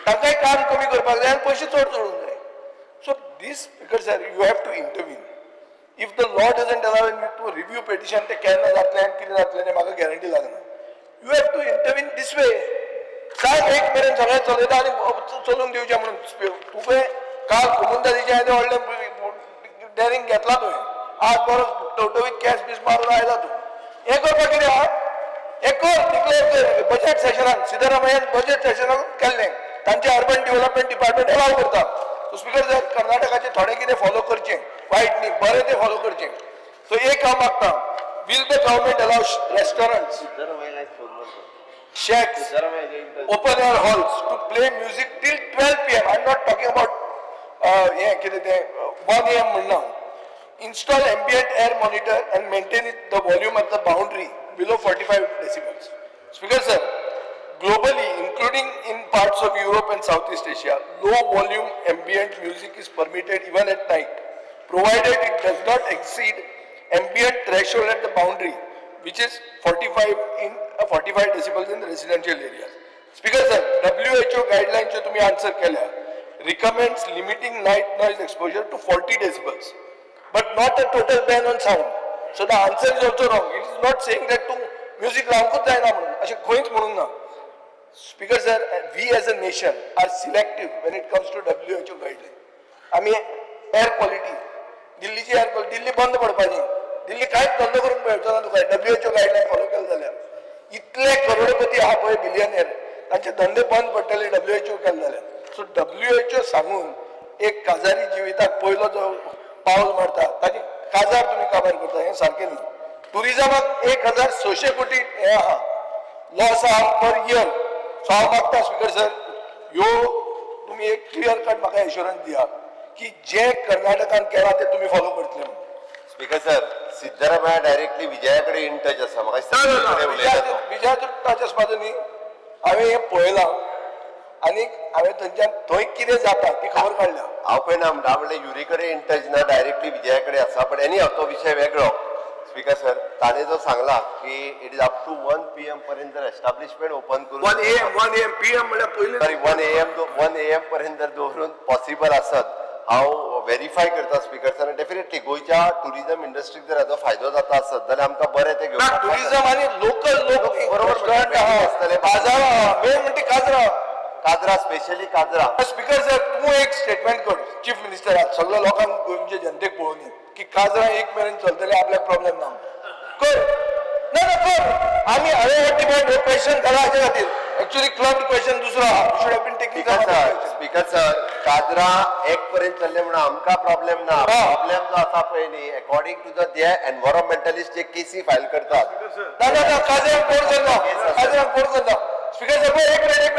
तांकांय काम कमी करपाक जाय आनी पयशे चड जोडूंक जाय. So this speaker sir you have to intervene. If the law doesn't allow to review petition ते केन्ना जातलें आनी कितें जातलें तें म्हाका गॅरंटी लागना. You have to intervene this way. सांग एक मेरेन सगळें चलयता आनी चलूंक दिवचें म्हणून. तुवें काल कुमुंदादीचे आनी व्हडलें डॅरिंग घेतला तुवें, आज बरो टवटवीत कॅश बीस मारून आयला तूं. हें करपाक कितें आहा? हें कर, डिक्लेअर कर. बजेट सेशनान सिद्धरामय्यान बजेट सेशनान केल्लें तांचे अर्बन डेव्हलपमेंट डिपार्टमेंट अलाव करता. सो स्पीकर सर, कर्नाटकाचे थोडे कितें फॉलो करचें, वायट न्ही, बरें तें फॉलो करचें. सो एक हांव मागता, will the government allow restaurants, shacks, open air halls to play music till 12 PM? I'm not talking about 1 AM म्हणना. Install ambient air monitor and maintain the volume at the boundary below 45 decibels. Speaker sir, globally, including in parts of Europe and Southeast Asia, low volume ambient music is permitted even at night, provided it does not exceed ambient threshold at the boundary, which is 45 decibels in the residential areas. Speaker sir, WHO guidelines जो तुम्ही answer केल्या recommends limiting night noise exposure to 40 decibels, but not a total ban on sound. So the answer is also wrong. It is not saying that तू music लावूंकच जायना म्हणून, अशें खंयच म्हणून ना. Speaker sir, we as a nation are selective when it comes to WHO guidelines. आम्ही air quality, दिल्लीची air quality, Delhi बंद पडपाची, दिल्ली कांयच बंद करूंक मेळचो ना तुका WHO गायडलायन फॉलो केले जाल्यार. इतले करोडपती आहा पळय बिलियनियर, तांचे धंदे बंद पडटले WHO केले जाल्यार. सो WHO सांगून एक काजारी जिविताक पयलो जो पावल मारता ताची काजार तुमी काबार करता, हें सारकें न्ही. टुरिझमाक 1600 कोटी हें आहा लॉस आहा पर इयर. सो हांव मागता स्पीकर सर, ह्यो तुमी एक क्लियर कट म्हाका एश्युरन्स दिया की जे कर्नाटकान केला ते तुम्ही फॉलो करतले. स्पीकर सर, सिद्धरामय्या डायरेक्टली विजयाकडे इन टच आसा. विजया टच आसपाचो न्ही. हांवें हें पळयलां आनी हांवें थंयच्यान थंय कितें जाता ती खबर काडल्या. हांव पळयना म्हणटा म्हणल्यार युरी कडेन इन टच ना, डायरेक्टली विजया कडेन आसा. बट एनी हांव तो विशय वेगळो. स्पीकर सर, ताणे जो सांगला की it is up to 1 PM पर्यंत जर एस्टॅब्लिशमेंट ओपन करून 1 AM PM म्हणजे पहिले सॉरी 1 AM पर्यंत जर दवरून पॉसिबल असत हांव व्हेरीफाय करता स्पीकर सर डेफिनेटली गोयच्या टुरिझम इंडस्ट्रीक जर हाचो फायदो जाता आसत जाल्यार आमकां बरें ते घेवपाक टुरिझम आणि लोकल लोक बरोबर रेस्टॉरंट असतले बाजार मेन म्हणजे काजरा काजरा स्पेशली काजरा स्पीकर सर तू एक स्टेटमेंट कर चीफ मिनिस्टर सगळ्या लोकांक गोंयच्या जनतेक पळोवन ये की काजरा एक मेरेन चलतले आपल्याक प्रॉब्लेम ना कर ना कर आम्ही अरे डिमांड क्वेश्चन करा हाच्या खातीर एक्चुअली क्लब क्वेश्चन दुसरा should have been taking speaker sir काजरा 1 पर्यंत चल्ले म्हणून आमकां प्रॉब्लेम ना प्रॉब्लेम जो आसा पळय न्ही अकॉर्डिंग टू द जे एनवायरमेंटलिस्ट जे केसी फायल करतात ना काजरा कोण करता स्पीकर सर एक मिनिट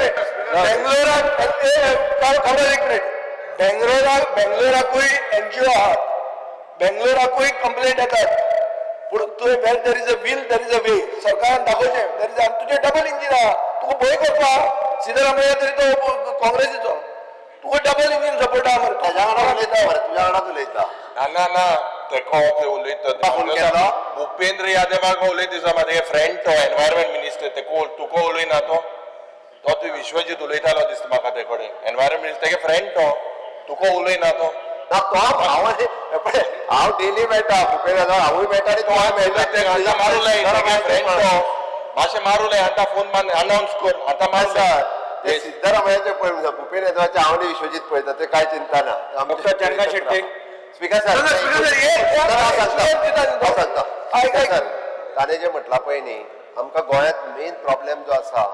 बेंगलोराकूय NGO आहात बेंगलोराकूय कंप्लेंट येतात पूण तुवें where there is a will there is a way सरकारान दाखोवचें देर इज तुजें डबल इंजीन आहा तुका भंय करपा सिद्धरामय्या तरी तो काँग्रेसीचो तुका डबल इंजीन सपोर्ट आहा मरे ताज्या वांगडा उलयता मरे तुज्या वांगडाच उलयता ना तेको ते उलयता भुपेंद्र यादवाक उलयता दिसा म्हाजे फ्रेंड तो एनवायरमेंट मिनिस्टर तेको तुका उलयना तो विश्वजीत उलयतालो दिसता म्हाका ते कडेन एनवायरमेंट मिनिस्टर तेगे फ्रेंड तो तुका उलयना तो ना तो हांव डेली मेळटा भुपेंद्र हांवूय मेळटा आनी तोय मेळटा मारू लाय फ्रेंड तो मातशें मारू लाय आतां फोन मान अनाउन्स कर आतां मार सर ते सिद्धरामय्याचे पळय भुपेंद्र यादवाचे हांव आनी विश्वजीत पळयता ते कांय चिंता ना doctor Chandrakant Shetty speaker sir ताणें जें म्हटलां पळय न्ही आमकां गोंयांत मेन प्रॉब्लेम जो आसा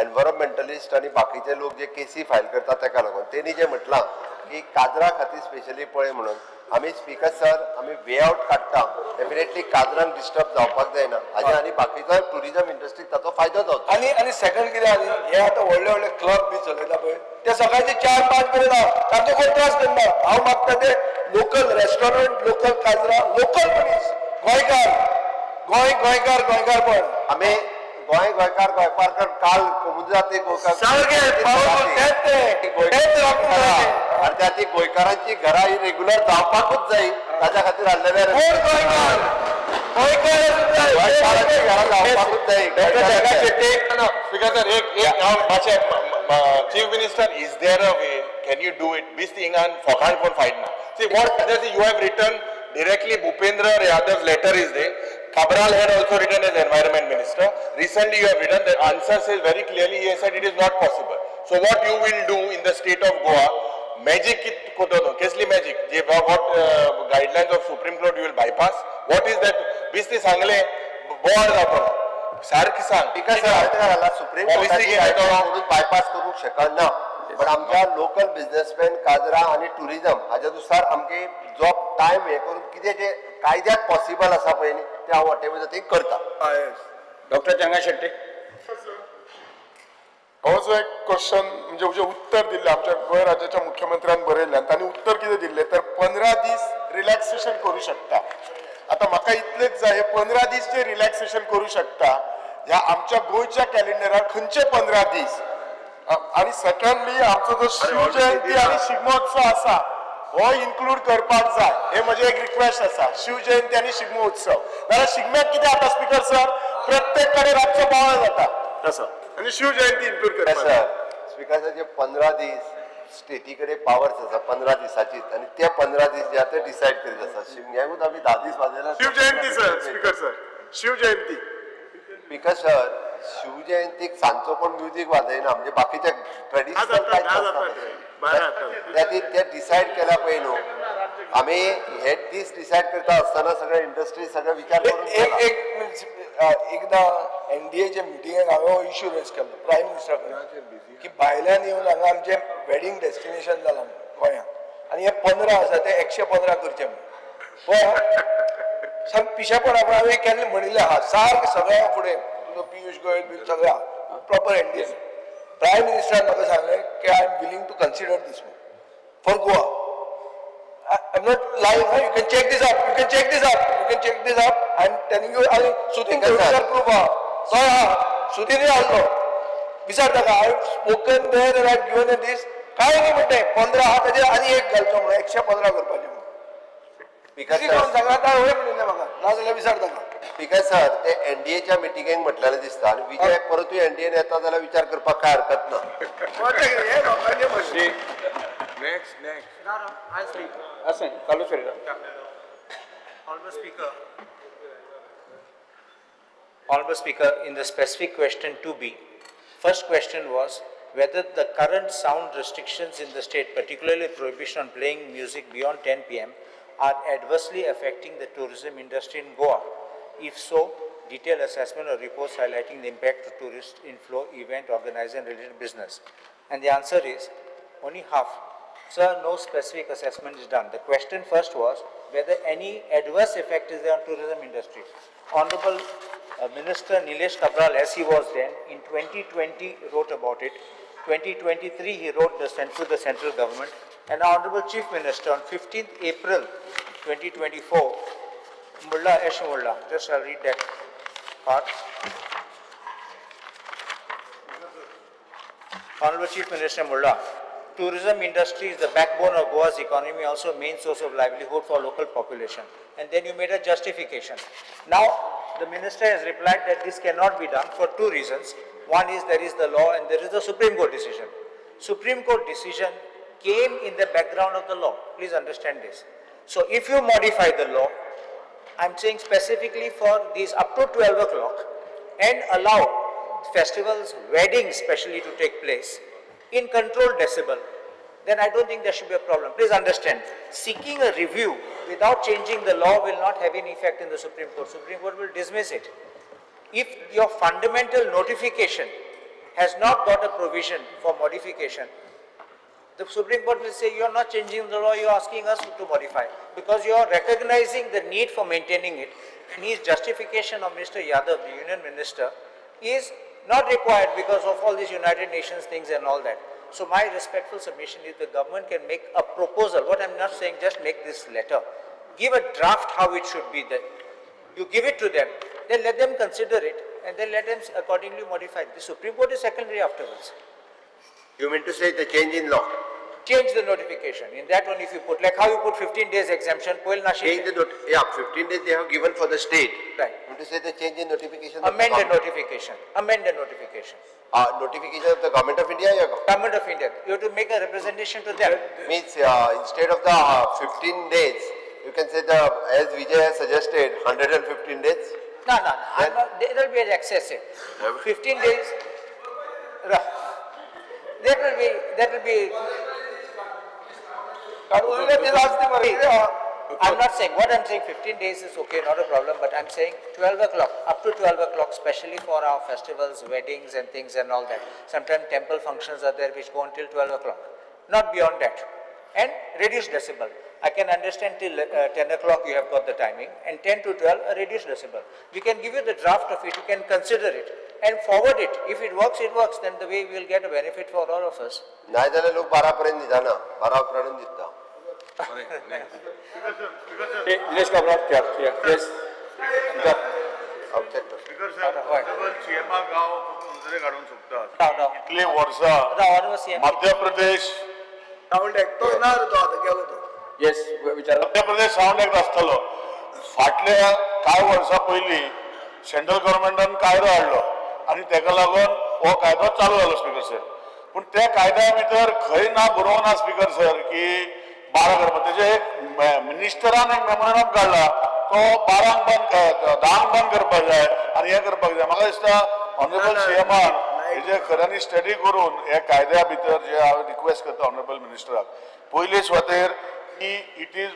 एनवायरमेंटलिस्ट आणि बाकीचे लोक जे केसी फायल करतात ताका लागून तेणी जे म्हटलां की काजरा खातीर स्पेशली पळय म्हणून आमी स्पीकर सर आमी वे आउट काडटा डेफिनेटली काजरांक डिस्टर्ब जावपाक जायना हाजे आनी बाकीचो टुरिझम इंडस्ट्रीक ताचो फायदो जावचो आणि सेकंड कितें आनी हे आतां व्हडले व्हडले क्लब बी चलयता पळय ते सकाळचे 4-5 पर्यंत तांचो कोण त्रास करना हांव मागता ते लोकल रेस्टॉरंट लोकल काजरा लोकल मनीस गोंयकार पण आमी गोंयकार काल कोमुजाती त्या ती गोंयकारांची घरां ही रेग्युलर जावपाकूच जाय ताच्या खातीर हाडलेले Chief Minister, is there a way? Can you do it? This thing and Fokan for fight now. See what you have written directly. Bhupendra Yadav's letter is there. Cabral had also written as Environment Minister. Recently, you have written the answer says very clearly. He said it is not possible. So what you will do in the state of Goa? Magic it kodo Kesli magic. What guidelines of Supreme Court you will bypass? What is that? Bisni sangle board जातो. सारखी सांग. Supreme कोर्टाची bypass करूंक शकना. पण आमच्या local businessman काजरा आणि tourism हाच्या नुसार आमगे जो टायम हे करून कितें जे कायद्यात पॉसिबल आसा पळय न्ही ते हांव वॉटेवर ते करता. डॉक्टर चंद्रकांत शेट्टी हो जो एक क्वेश्चन म्हणजे जे उत्तर दिले आमच्या गोंय राज्याच्या मुख्यमंत्र्यान बरयल्ल्यान तांणी उत्तर कितें दिल्लें तर 15 दीस रिलॅक्सेशन करू शकता. आता म्हाका इतलेच जाय 15 दीस जे रिलॅक्सेशन करू शकता ह्या आमच्या गोंयच्या कॅलेंडरार खंयचे 15 दीस आणि सेकंडली आमचो जो शिव जयंती आणि शिगमोत्सव आसा हो इन्क्लूड करपाक जाय हे म्हजे एक रिक्वेस्ट आसा. शिव जयंती आणि शिगमोत्सव नाल्यार शिगम्याक कितें जाता स्पीकर सर प्रत्येक कडेन रातचो बोवाळ जाता तसो आणि शिव जयंती इन्क्लूड करपाक सर स्पीकर सर जे 15 दीस स्टेटी कडेन पावर्स आसा 15 दिसाची आणि ते 15 दीस जे आतां डिसायड करीत आसा शिगम्याकूच आमी 10 दीस वाजयला. Shiv Jayanti sir speaker sir Shiv Jayanti speaker sir Shiv जयंतीक सांजचो कोण म्युझिक वाजयना म्हणजे बाकीचे ट्रेडिशनल ते डिसायड केला पळय न्हू आमी हे दीस डिसायड करता आसतना सगळे इंडस्ट्री सगळे विचार करून एकदा NDAच्या मिटिंगेक हांवें इश्यू रेज केलो प्रायम मिनिस्टरा कडेन की भायल्यान येवन हांगा आमचें वेडिंग डेस्टिनेशन जालां गोंयांत आनी हे 15 आसा ते 115 करचे म्हणून पिशेपणा पूण हांवें केन्ना म्हणिल्लें आहा सारकें सगळ्या फुडें पियुष गोयल बी सगळ्या प्रॉपर NDA प्रायम मिनिस्टरान म्हाका सांगलें की I am willing to consider this for Goa. I'm not lying. You can check this up. You can check this up. You can check this up. I'm telling you. I Sudhin Kavishar proof. So Sudhin is also. विचार ताका I have spoken there and I have given this. काय नाही म्हणते 15 हा त्याचे आणि एक घालचो म्हणून 115 करपाचे म्हणून. स्पीकर कितें करून सर सांगा आता होय म्हणून म्हाका नाजाल्यार विचार ताका स्पीकर सर ते एनडीएच्या मिटिंगेक म्हटलेलें दिसता आनी विजय परतूय एनडीएन येता जाल्यार विचार करपाक काय हरकत ना हे लोकांचे machine Asan, Carlos Ferreira. Honorable Speaker, in the specific question 2B, first question was whether the current sound restrictions in the state, particularly prohibition on playing music beyond 10 p.m., are adversely affecting the tourism industry in Goa. If so, detailed assessment or reports highlighting the impact of tourist inflow, event, organizer and related business. And the answer is only half. Sir, no specific assessment is done. The question first was whether any adverse effect is there on tourism industry. Honorable Minister Nilesh Kabral, as he was then, in 2020 wrote about it. 2023 he wrote to the central government. And Honorable Chief Minister on 15th April 2024, Mullah Esh Mullah, just I'll read that part. Honorable Chief Minister Mullah, tourism industry is the backbone of Goa's economy, also main source of livelihood for local population. And then you made a justification. Now, the minister has replied that this cannot be done for two reasons. One is there is the law and there is the Supreme Court decision. Supreme Court decision came in the background of the law. Please understand this. So if you modify the law, I'm saying specifically for these up to 12 o'clock and allow festivals, weddings especially to take place in controlled decibel, then I don't think there should be a problem. Please understand, seeking a review without changing the law will not have any effect in the Supreme Court. Supreme Court will dismiss it. If your fundamental notification has not got a provision for modification, the Supreme Court will say you are not changing the law, you are asking us to modify, because you are recognizing the need for maintaining it, and his justification of Mr. Yadav, the Union Minister, is not required because of all these United Nations things and all that. So my respectful submission is the government can make a proposal. What I'm not saying, just make this letter. Give a draft how it should be then. You give it to them, then let them consider it, and then let them accordingly modify it. The Supreme Court is secondary afterwards. You mean to say the change in law? Change the notification. In that one, if you put, like how you put 15 days exemption, Change the 15 days they have given for the state. Right. You mean to say the change in notification? Amend the notification. Amend the notification. Notification of the Government of India? Government of India. You have to make a representation to them. Means instead of the 15 days, you can say the, as Vijay has suggested, 115 days? No. There will be excessive. 15 days. That will be. I'm not saying, what I'm saying 15 days is okay, not a problem, but I'm saying 12 o'clock, up to 12 o'clock, especially for our festivals, weddings and things and all that. Sometimes temple functions are there which go until 12 o'clock, not beyond that. And reduce decibel. I can understand till 10 o'clock you have got the timing, and 10 to 12 a reduced decibel. We can give you the draft of it, you can consider it and forward it. If it works, then the way we will get a benefit for all of us. नाही जाल्यार लोक 12 पर्यंत दिता ना 12 पर्यंत दिता Nilesh Kabral, yes. सीएमा गाव नजरे काढून सुटतात इतली वर्षा मध्य प्रदेश साऊंड एकतो ना तो आता गेलो तो Yes, विचारा. मध्य प्रदेश साऊंड एक्ट आसतलो फाटल्या कांय वर्सां पयलीं सेंट्रल गव्हर्मेंटान कायदो हाडलो आनी तेका लागून हो कायदो चालू जालो स्पीकर सर पूण त्या कायद्या भितर खंय ना बरोवं ना स्पीकर सर की 12 करपाक तेजे एक मिनिस्टरान एक मेमोरंडम काडला तो 12 बंद 10 बंद करपाक जाय आनी हें करपाक जाय म्हाका दिसता ऑनरेबल सीएमान हेजे खऱ्यांनी स्टडी करून हे कायद्या भितर जे हांव रिक्वेस्ट करता ऑनरेबल मिनिस्टराक पयले सुवातेर की it is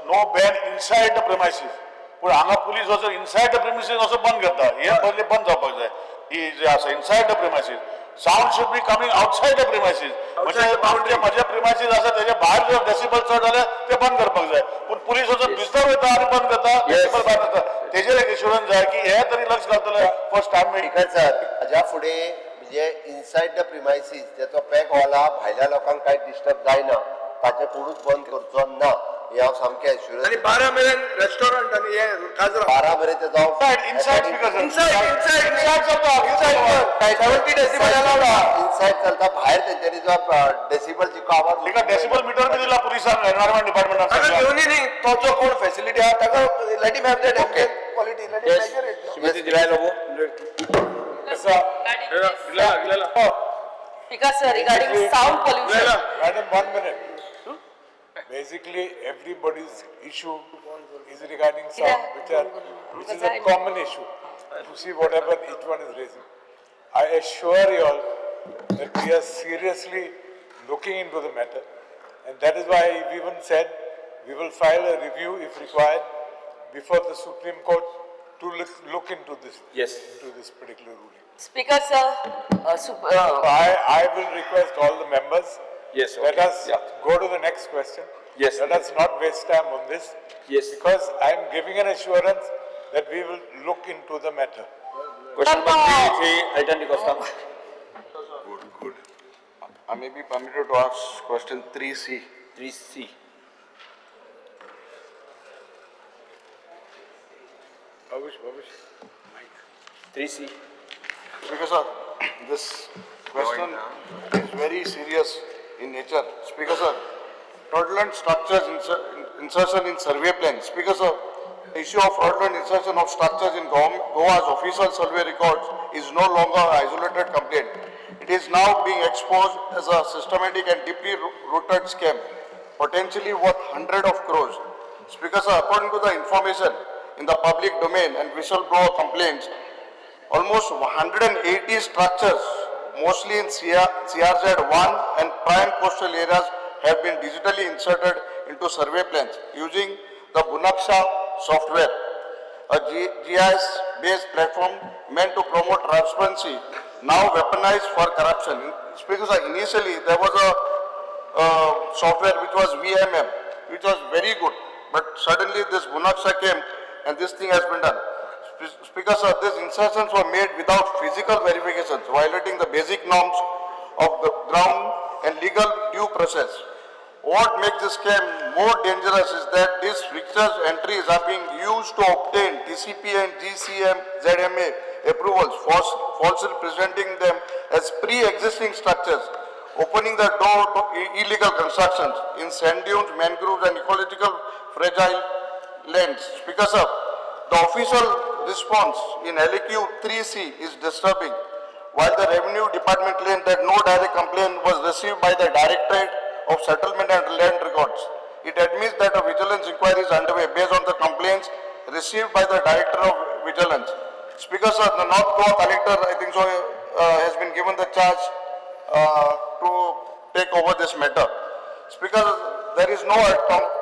no ban inside the premises पूण हांगा पुलीस वचून इनसायड द प्रिमायसीस असो बंद करता हे पयलीं बंद जावपाक जाय ही जे आसा inside the premises sound should be coming outside the premises म्हणजे म्हजे प्रिमायसीस आसा तेजे भायर जर डेसिबल चड जाल्यार ते बंद करपाक जाय पूण पुलीस वचून भितर वयता आनी बंद करता डेसिबल भायर जाता तेजेर एक इन्शुरन्स जाय की हे तरी लक्ष घालतले फर्स्ट टायम स्पीकर सर हाज्या फुडें म्हणजे इनसायड द प्रिमायसीस जेचो पॅक हॉल आहा भायल्या लोकांक कांय डिस्टर्ब जायना ताचे कोणूच बंद करचो ना हे हांव सामकें आनी एश्युरन्स 12 मेरेन रेस्टॉरंट आनी हे काजरा 12 मेरेन ते जावं Inside speakers. इनसाइड चलता इनसाइड 70 डेसिबल अलाउड इनसाइड चलता भायर तेंच्यांनी जो डेसिबल जिको आवाज तिका डेसिबल मीटर बी दिला पुलिसान एनवायरमेंट ताका डिपार्टमेंटान घेवनी न्ही तो जो कोण फॅसिलिटी आहा ताका let him have that quality let him measure it Sumiti Dilay Lobo. Because regarding sound pollution, Madam, 1 minute. Basically, everybody's issue is regarding sound, which is a common issue. To see whatever each one is raising. I assure you all that we are seriously looking into the matter, and that is why we even said we will file a review if required before the Supreme Court to look into this. Yes. Into this particular ruling. Speaker sir, I will request all the members. Yes, Let okay. us go to the next question. Yes. Let us not waste time on this. Yes. Because I am giving an assurance that we will look into the matter. Question number 3, Aitan Di Costa. Good. I may be permitted to ask question 3C. 3C. Babush. 3C. Speaker sir, this question is very serious in nature. Speaker sir, fraudulent structures insertion in survey plans. Speaker sir, the issue of fraudulent insertion of structures in Goa's official survey records is no longer an isolated complaint. It is now being exposed as a systematic and deeply rooted scam, potentially worth hundreds of crores. Speaker sir, according to the information in the public domain and whistleblower complaints, almost 180 structures, mostly in CRZ1 and prime coastal areas, have been digitally inserted into survey plans using the Bunaksha software, a GIS-based platform meant to promote transparency, now weaponized for corruption. Speaker sir, initially there was a software which was VMM, which was very good, but suddenly this Bunaksha came and this thing has been done. Speaker sir, these insertions were made without physical verifications, violating the basic norms of the ground and legal due process. What makes this scam more dangerous is that these fictitious entries are being used to obtain TCP and GCM ZMA approvals, falsely presenting them as pre-existing structures, opening the door to illegal constructions in sand dunes, mangroves and ecological fragile lands. Speaker sir, the official response in LAQ 3C is disturbing. While the Revenue Department claimed that no direct complaint was received by the Directorate of Settlement and Land Records, it admits that a vigilance inquiry is underway based on the complaints received by the Director of Vigilance. Speaker sir, the North Goa collector, I think so, has been given the charge to take over this matter. Speaker, there is no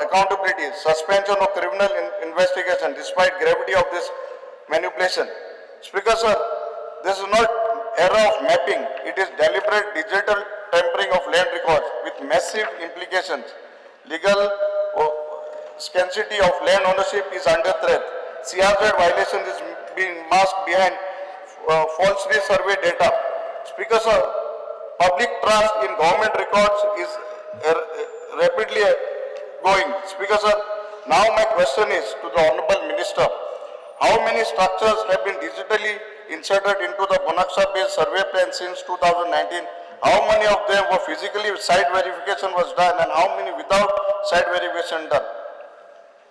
accountability, suspension of criminal investigation despite gravity of this manipulation. Speaker sir, this is not error of mapping, it is deliberate digital tampering of land records with massive implications. Legal scarcity of land ownership is under threat. CRZ violation is being masked behind falsely surveyed data. Speaker sir, public trust in government records is rapidly going. Speaker sir, now my question is to the Honorable Minister. How many structures have been digitally inserted into the Bunaksha-based survey plan since 2019? How many of them were physically site verification was done and how many without site verification done?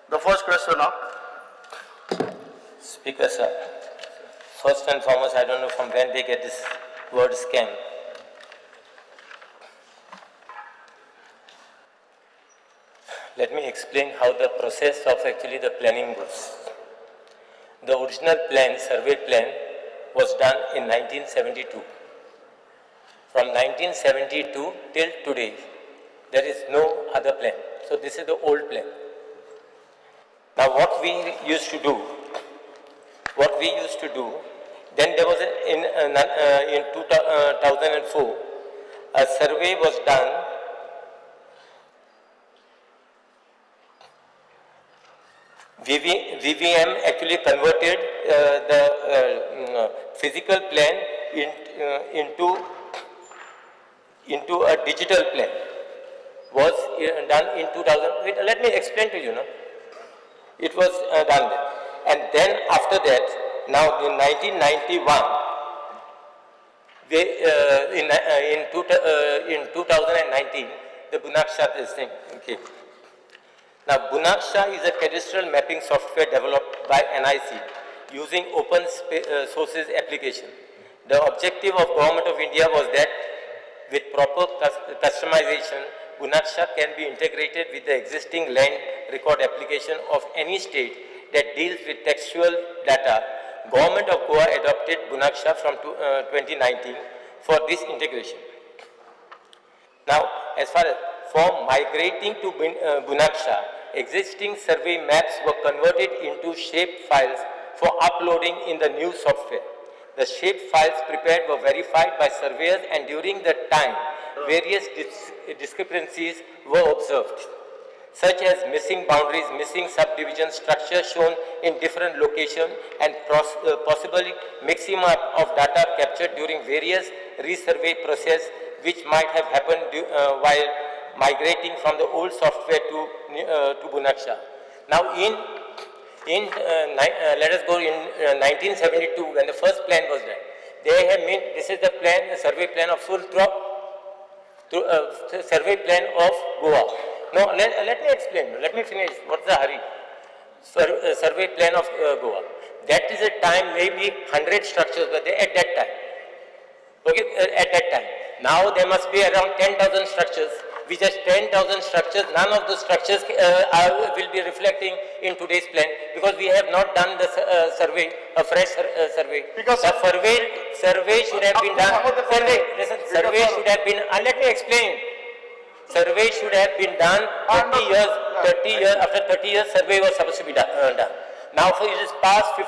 The first question now. Speaker sir, first and foremost, I don't know from when they get this word scam. Let me explain how the process of actually the planning goes. The original plan, survey plan, was done in 1972. From 1972 till today, there is no other plan. So this is the old plan. Now what we used to do, then there was in 2004, a survey was done. VVM actually converted the physical plan into a digital plan. was done in 2000. Let me explain to you, no? It was done then. And then after that, now in 1991, in 2019, the Bunaksha thing came. Now, Bunaksha is a cadastral mapping software developed by NIC using open sources application. The objective of Government of India was that with proper customization, Bunaksha can be integrated with the existing land record application of any state that deals with textual data. Government of Goa adopted Bunaksha from 2019 for this integration. Now, as far as for migrating to Bunaksha, existing survey maps were converted into shape files for uploading in the new software. The shape files prepared were verified by surveyors, and during the time, various discrepancies were observed, such as missing boundaries, missing subdivision structure shown in different locations, and possibly mixing up of data captured during various resurvey process, which might have happened while migrating from the old software to Bunaksha. Now, let us go in 1972, when the first plan was done. They have made, this is the plan, the survey plan of Sultrop, survey plan of Goa. No, let me explain, let me finish, what's the hurry? Survey plan of Goa. That is a time, maybe 100 structures were there at that time. Okay, at that time. Now there must be around 10,000 structures. Which has 10,000 structures, none of the structures will be reflecting in today's plan, because we have not done the survey, a fresh survey. Because the survey should have been done. Survey should have been. Let me explain. Survey should have been done 30 years. After 30 years, survey was supposed to be done. Now, for it is past 2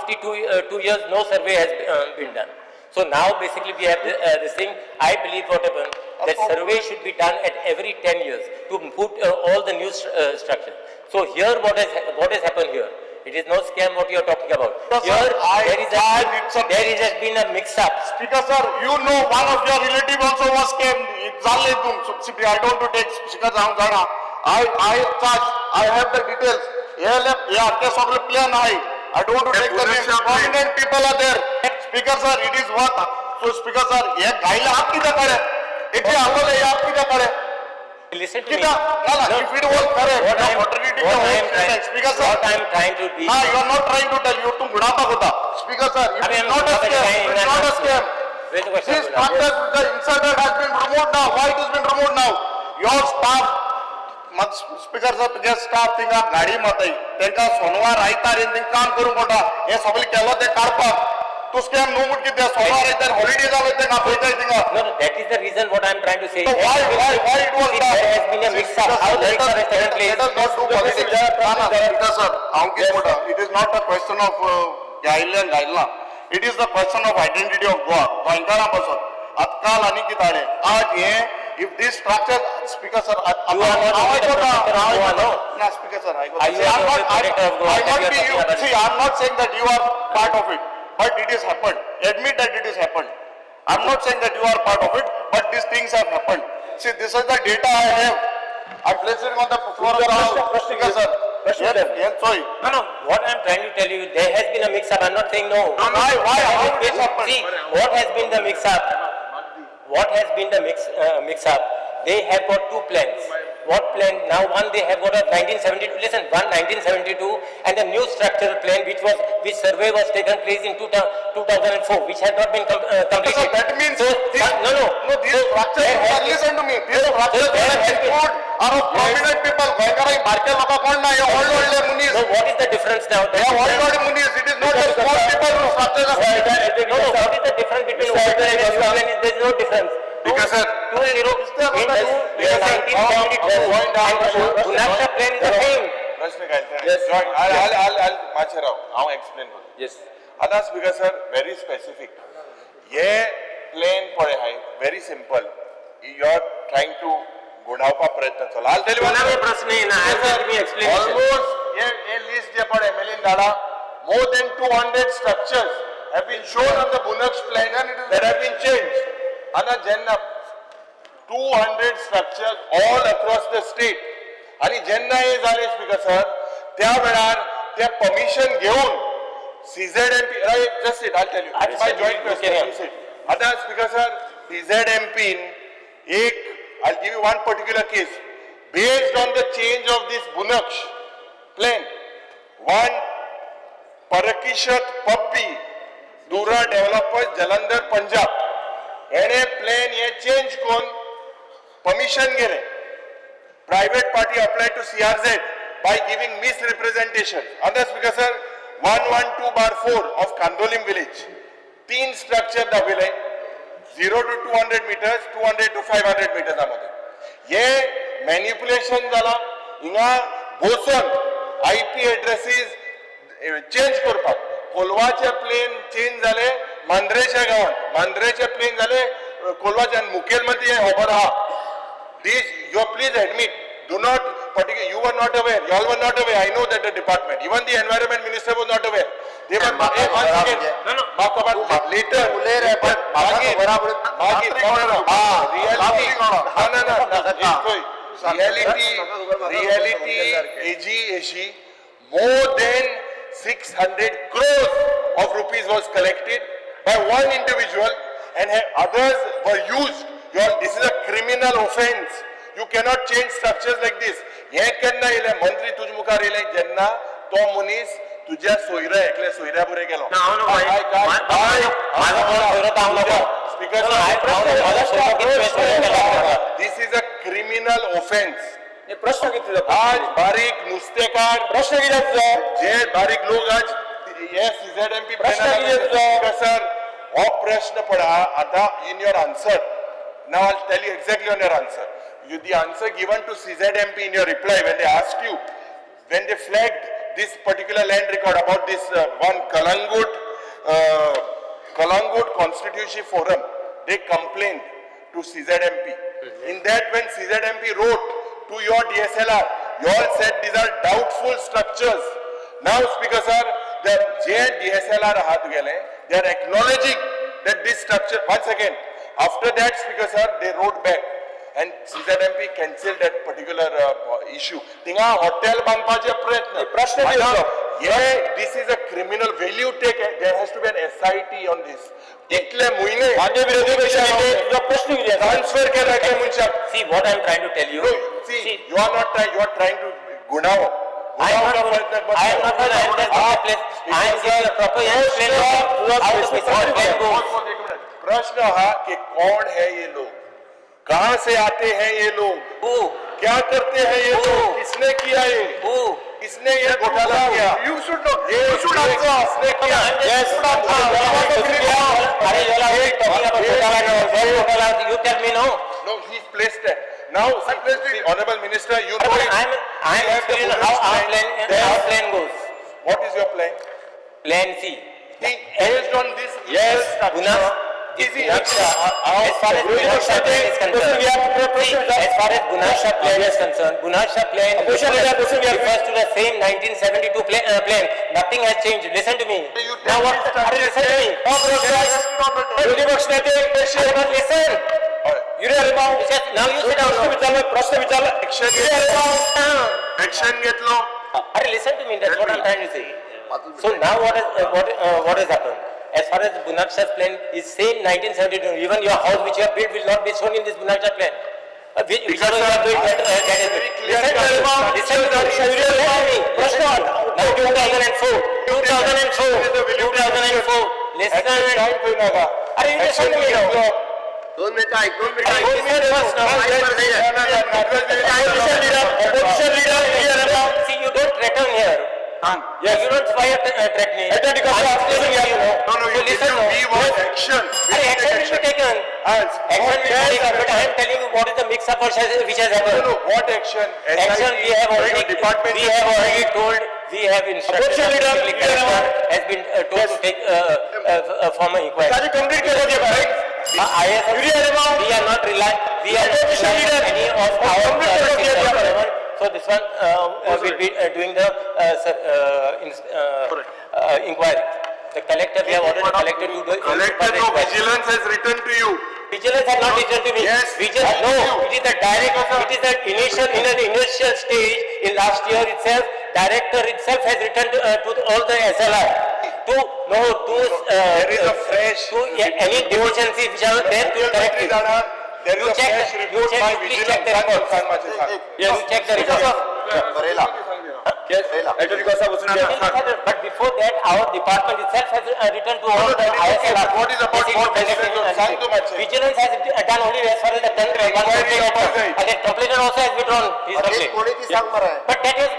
years, no survey has been done. So now basically we have this thing. I believe what happened, that survey should be done at every 10 years to put all the new structure. So here what has happened here? It is no scam what you are talking about. Here there has been a mix-up. Speaker sir, you know one of your relative also was scammed. I don't want to take Speaker I have the details. Plan I don't want to take the names. Prominent people are there. Speaker sir, it is what? So Speaker sir, ये गाइला आप किधर करे? इतने आलों ले आप किधर करे? Listen to me. If it was correct, Speaker sir, what I am trying to be. You are not trying to tell you to बुढ़ापा होता. Speaker sir, it is not a scam. It is not a scam. This contract with the insider has been removed now. Why it has been removed now? Your staff, Speaker sir, तुझे staff तिंगा गाडी माताई. त्यांका सोनवार आयतार इंदिंग काम करू मोठा. हे सगळे केलं ते कारपा. तो scam no mood किती सोमवार आयतार holiday झालं ते का पैसा तिंगा. No, that is the reason what I am trying to say. So why it was done? There has been a mix-up. How the mix-up has taken place? Let us not do politics. Speaker sir, it is not a question of गायला. It is the question of identity of Goa. गोंयकारांपासून आजकाल आणि किताळे आज हे if this structure, Speaker sir, you are not Speaker sir, I'm not saying that you are part of it, but it has happened. Admit that it has happened. I'm not saying that you are part of it, but these things have happened. See, this is the data I have. I'm placing on the floor of the House. Speaker sir. Sorry. No. What I'm trying to tell you, there has been a mix-up. I'm not saying no. Why? How it has happened? See, what has been the mix-up? What has been the mix-up? They have got two plans. What plan? Now one they have got a 1972. Listen, one 1972 and the new structural plan which survey was taken place in 2004, which had not been completed. So that means so, these structures. Listen to me. These structures are of prominent people. So what is the difference now? They are old munis. It is not the small people who structures are. No. What is the difference between old plan and new plan? There is no difference. Because sir, Bunaksha plan is the same. Yes. I'll explain. Yes. Other Speaker sir, very specific. ये plan पड़े हैं, very simple. You are trying to गुणावपा प्रयत्न चला. I'll tell you one almost ये list जे पड़े million डाला, more than 200 structures have been shown on the Bunaksha plan that have been changed. And then 200 structures all across the state. आणि जेन्ना हे झाले speaker sir त्या वेळार ते परमिशन घेऊन CZMP just it, I'll tell you. It's my joint question. You said. Other speaker sir, CZMP I'll give you one particular case. Based on the change of this Bunaksh plane, one Parakishat Pappi, Dura developers Jalandhar Punjab, and a plane ye change kon permission gele. Private party applied to CRZ by giving misrepresentation. Other speaker sir, 112/4 of Kandolim village. 3 structure दाखविले 0 to 200 meters, 200 to 500 meters आमध्ये. ये manipulation झाला हिंगा boson IP addresses change करपाक. कोलवाचे plane change झाले मांद्रेच्या गावात. मांद्रेचे plane झाले कोलवाचे मुखेलमंत्री खबर आहा. This you please admit. Do not particular. You were not aware. You all were not aware. I know that the department, even the environment minister was not aware. They were once again. No. Later. Reality. AG more than 600 crores of rupees was collected by one individual, and others were used. This is a criminal offense. You cannot change structures like this. Ye kenna ile mantri tuj mukar ile jenna to munis tujya soira ekle soira bure gelo. Speaker this is a criminal offense. आज बारीक नुस्तेकार जे बारीक लोग आज CZMP sir हो प्रश्न पडा आता in your answer. Now I'll tell you exactly on your answer. The answer given to CZMP in your reply when they asked you, when they flagged this particular land record about this one Kalangut Constituency Forum, they complained to CZMP. In that when CZMP wrote to your DSLR, you all said these are doubtful structures. Now Speaker sir, the DSLR they are acknowledging that this structure, once again, after that Speaker sir, they wrote back. And CZMP cancelled that particular issue. Tinga hotel banpache prayatna. This is a criminal. Will you take? There has to be an SIT on this. Itle muine. Transfer kera ke muncha. See what I am trying to tell you. No, see, you are not trying. You are trying to gunao. I am not going to place. I am giving a proper explanation how the specific plan goes. प्रश्न है कि कौन है ये लोग, कहां से आते हैं ये लोग, क्या करते हैं ये लोग, किसने किया ये, किसने ये घोटाला किया? You should know. You should answer. किसने किया? Yes. You tell me no. No, he's placed it. Now, see, Honorable Minister, you know it. I am explaining how our plan goes. What is your plan? Plan C. Based on this, yes, easy. As far as Gunasha plan is concerned, as far as Gunasha plan is concerned, Gunasha plan refers to the same 1972 plan. Nothing has changed. Listen to me. Now what? Listen to me. Listen. Now you sit down. Action घेतलो. Listen to me. That's what I'm trying to say. So now what has happened? As far as Bunaksha's plan is same 1972, even your house which you have built will not be shown in this Bunaksha plan. Whichever you are doing better, that is it. Listen to me. Now 2004. Listen to me. Listen to me now. 2 minutes. See, you don't threaten here. Yes. You don't fire threatening. No, you listen. We want action. Action will be taken. Action will be taken. But I am telling you what is the mix-up which has happened. No, what action? Action we have already told. We have instructed. Has been told to take formal inquiry. We are not relying. We are not relying any of our. So this one will be doing the inquiry. The collector, we have ordered the collector to do the Collector of Vigilance has written to you Vigilance has not returned to me. Yes, Vigilance, no, it is the direct, it is the initial, in an initial stage, in last year itself, director itself has returned to all the SLR. There is a fresh any deficiencies which are there to correct it. There is a fresh report by Please check the Vigilance. report. Yes, check the report. Barela Yes, Attorney Costa was But before that, our department itself has returned to all the ISLR. What is about what Vigilance has done only as far as the Inquiry opposite. and the complainant also has withdrawn his अरे complaint. कोणी ती सांग मरा But that has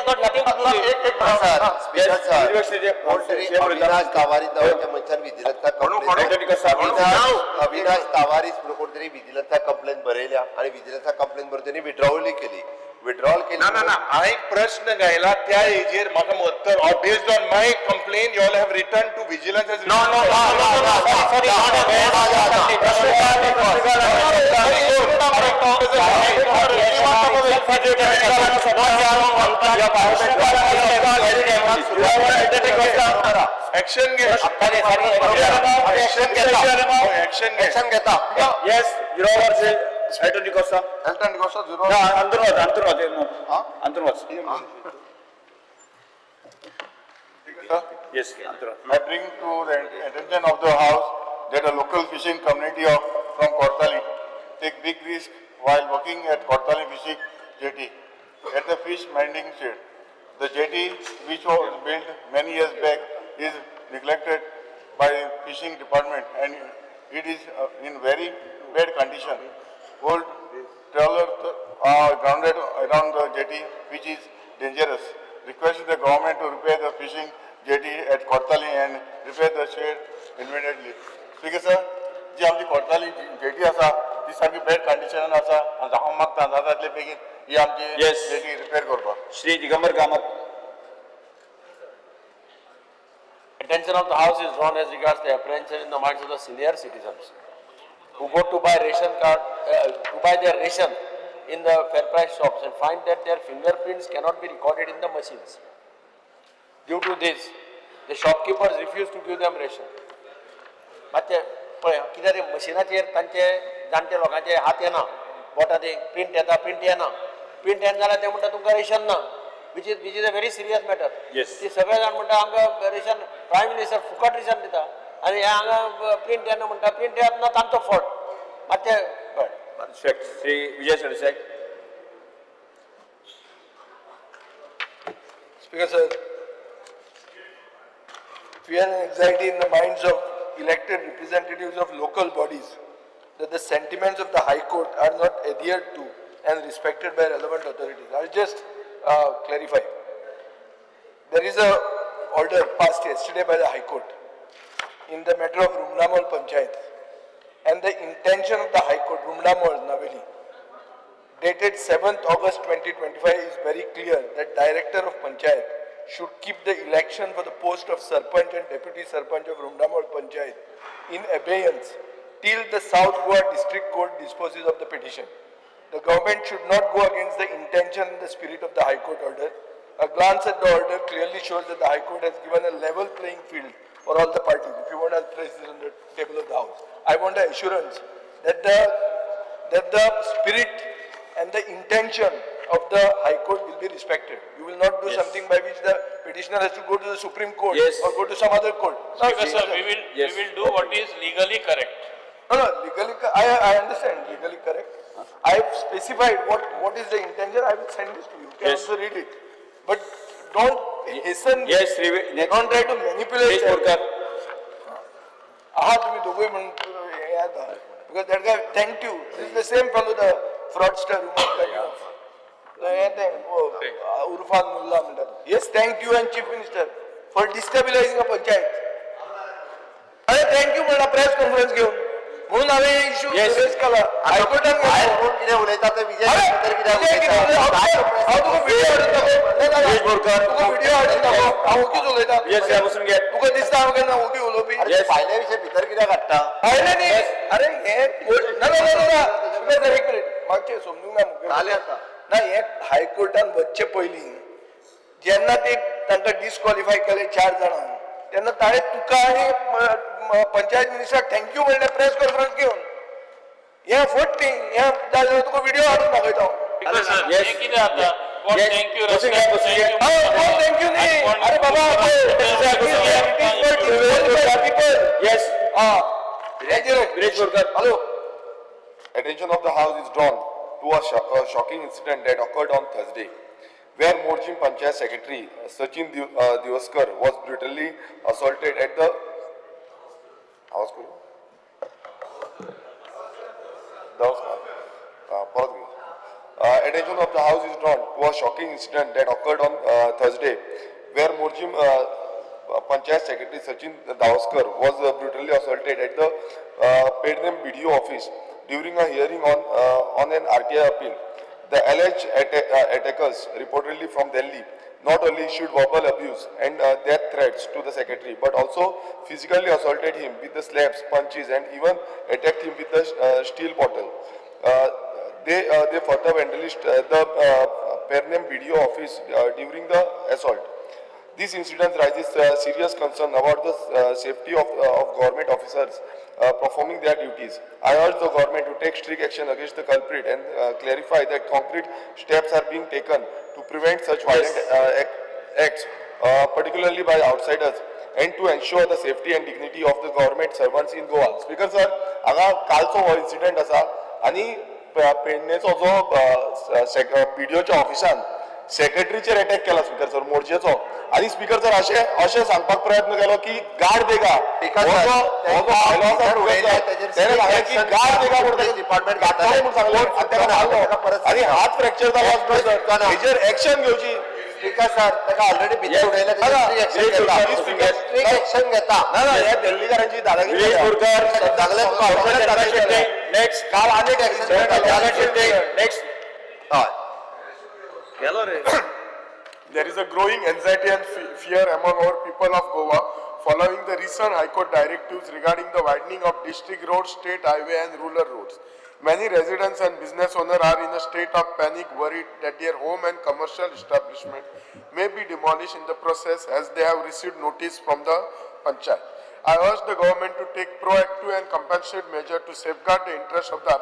got nothing to do with it. Sir speaker sir कोणतरी अविनाश तावारी नावाच्या मनशान विजिलन्सचा complaint Avinash तावारी म्हणून कोणतरी विजिलन्सचा कंप्लेंट बरयल्या आणि विजिलन्सचा कंप्लेंट बरोबर त्यांनी विड्रॉवल केली ना ना ना हांवें एक प्रश्न गायला त्या हेजेर म्हाका उत्तर based on my complaint you all have return to vigilance as No, sorry, action घे ऍक्शन घेता Yes, Your Honor, Attorney Costa. Attorney Costa, zero. No, Antarwat. Yes, Antarwat. I bring to the attention of the House that a local fishing community from Kortali take big risk while working at Kortali fishing jetty at the fish minding shed. The jetty, which was built many years back, is neglected by fishing department and it is in very bad condition. Old trawlers are grounded around the jetty, which is dangerous. Request the government to repair the fishing jetty at Kortali and repair the shed immediately. Speaker sir, जी आमची Kortali jetty आसा ती सारकी bad condition आसा आनी हांव मागता जाता बेगीन ही आमची Yes. jetty repair करपाक. Shri Digambar Kamat. Attention of the House is drawn as regards the apprehension in the minds of the senior citizens who go to buy ration card, to buy their ration in the fair price shops and find that their fingerprints cannot be recorded in the machines. Due to this, the shopkeepers refuse to give them ration. मातशें पळय कित्याक ते मशिनाचेर तांचे जाणटे लोकांचे हात येना बोटां ते प्रिंट येता प्रिंट येना जाल्यार ते म्हणटा तुमकां रेशन ना which is a very serious matter. Yes. ती सगळे जाण म्हणटा आमकां रेशन प्रायम मिनिस्टर फुकट रेशन दिता आनी हे हांगा प्रिंट येना म्हणटा प्रिंट येतना तांचो फॉल्ट मातशें पळय Respect. Shri Vijay Sardesai. Speaker sir, fear and anxiety in the minds of elected representatives of local bodies that the sentiments of the High Court are not adhered to and respected by relevant authorities. I'll just clarify. There is a order passed yesterday by the High Court in the matter of Rumnamol Panchayat, and the intention of the High Court, Rumnamol, Naveli, dated 7th August 2025 is very clear that Director of Panchayat should keep the election for the post of Sarpanch and Deputy Sarpanch of Rumnamol Panchayat in abeyance till the South Goa District Court disposes of the petition. The government should not go against the intention and the spirit of the High Court order. A glance at the order clearly shows that the High Court has given a level playing field for all the parties. If you want, I'll place this on the table of the House. I want the assurance that the spirit and the intention of the High Court will be respected. You will not do something by which the petitioner has to go to the Supreme Court or go to some other court. Speaker, sir, we will do what is legally correct. No, legally, I understand, legally correct. I have specified what is the intention. I will send this to you. You can also read it. But don't hasten. Yes, Don't try to manipulate. Because that guy thanked you. This is the same fellow, the fraudster who made that off. Urfan Mullah. Yes, thank you and Chief Minister for destabilizing a panchayat. Thank you for the press conference given. म्हणून हांवें issue raise केला हायकोर्टान कितें उलयता ते विजय हांव तुका video हाडून दाखोव हांव ओकीच उलयता तुका दिसता हांव केन्ना ओकी उलोवपी भायल्या विशय भितर कित्याक हाडटा भायले न्ही अरे हे एक मिनीट मागचे समजूंक ना ना हे हायकोर्टान वचचे पयलीं जेन्ना ते तांकां डिस्क्वॉलिफाय केले 4 जाणांक तेन्ना ताणें तुका आनी पंचायत मिनिस्टर थँक्यू म्हणलें प्रेस कॉन्फरन्स घेवन हे फट न्ही हे तुका व्हिडिओ हाडून दाखयता थँक्यू न्ही अरे बाबा Yes. Viresh Borkar hello Attention of the House is drawn to a shocking incident that occurred on Thursday, where Morjim Panchayat Secretary Sachin Diwaskar was brutally assaulted at the attention of the House is drawn to a shocking incident that occurred on Thursday, where Morjim Panchayat Secretary Sachin Diwaskar was brutally assaulted at the Pednem BDO office during a hearing on an RTI appeal. The alleged attackers, reportedly from Delhi, not only issued verbal abuse and death threats to the secretary, but also physically assaulted him with the slaps, punches, and even attacked him with the steel bottle. They further vandalized the Pernem BDO office during the assault. This incident raises serious concern about the safety of government officers performing their duties. I urge the government to take strict action against the culprit and clarify that concrete steps are being taken to prevent such violent acts, particularly by outsiders, and to ensure the safety and dignity of the government servants in Goa. Speaker sir, हांगा कालचो हो incident आसा आनी पेडणेचो जो PDOच्या ऑफिसान सेक्रेटरीचेर attack केला speaker sir मोर्चेचो आणि speaker sir अशें सांगपाक प्रयत्न केलो की गाड देगा आणि हात फ्रॅक्चर जाला हेजेर एक्शन घेवची स्पीकर सर ताका ऑलरेडी भितर उडयला एक्शन घेता ना हे दिल्लीकारांची दादागिरी नेक्स्ट काल अनेक action next There is a growing anxiety and fear among our people of Goa following the recent High Court directives regarding the widening of district roads, state highway and rural roads. Many residents and business owners are in a state of panic, worried that their home and commercial establishment may be demolished in the process as they have received notice from the Panchayat. I urge the government to take proactive and compensate measures to safeguard the interests of the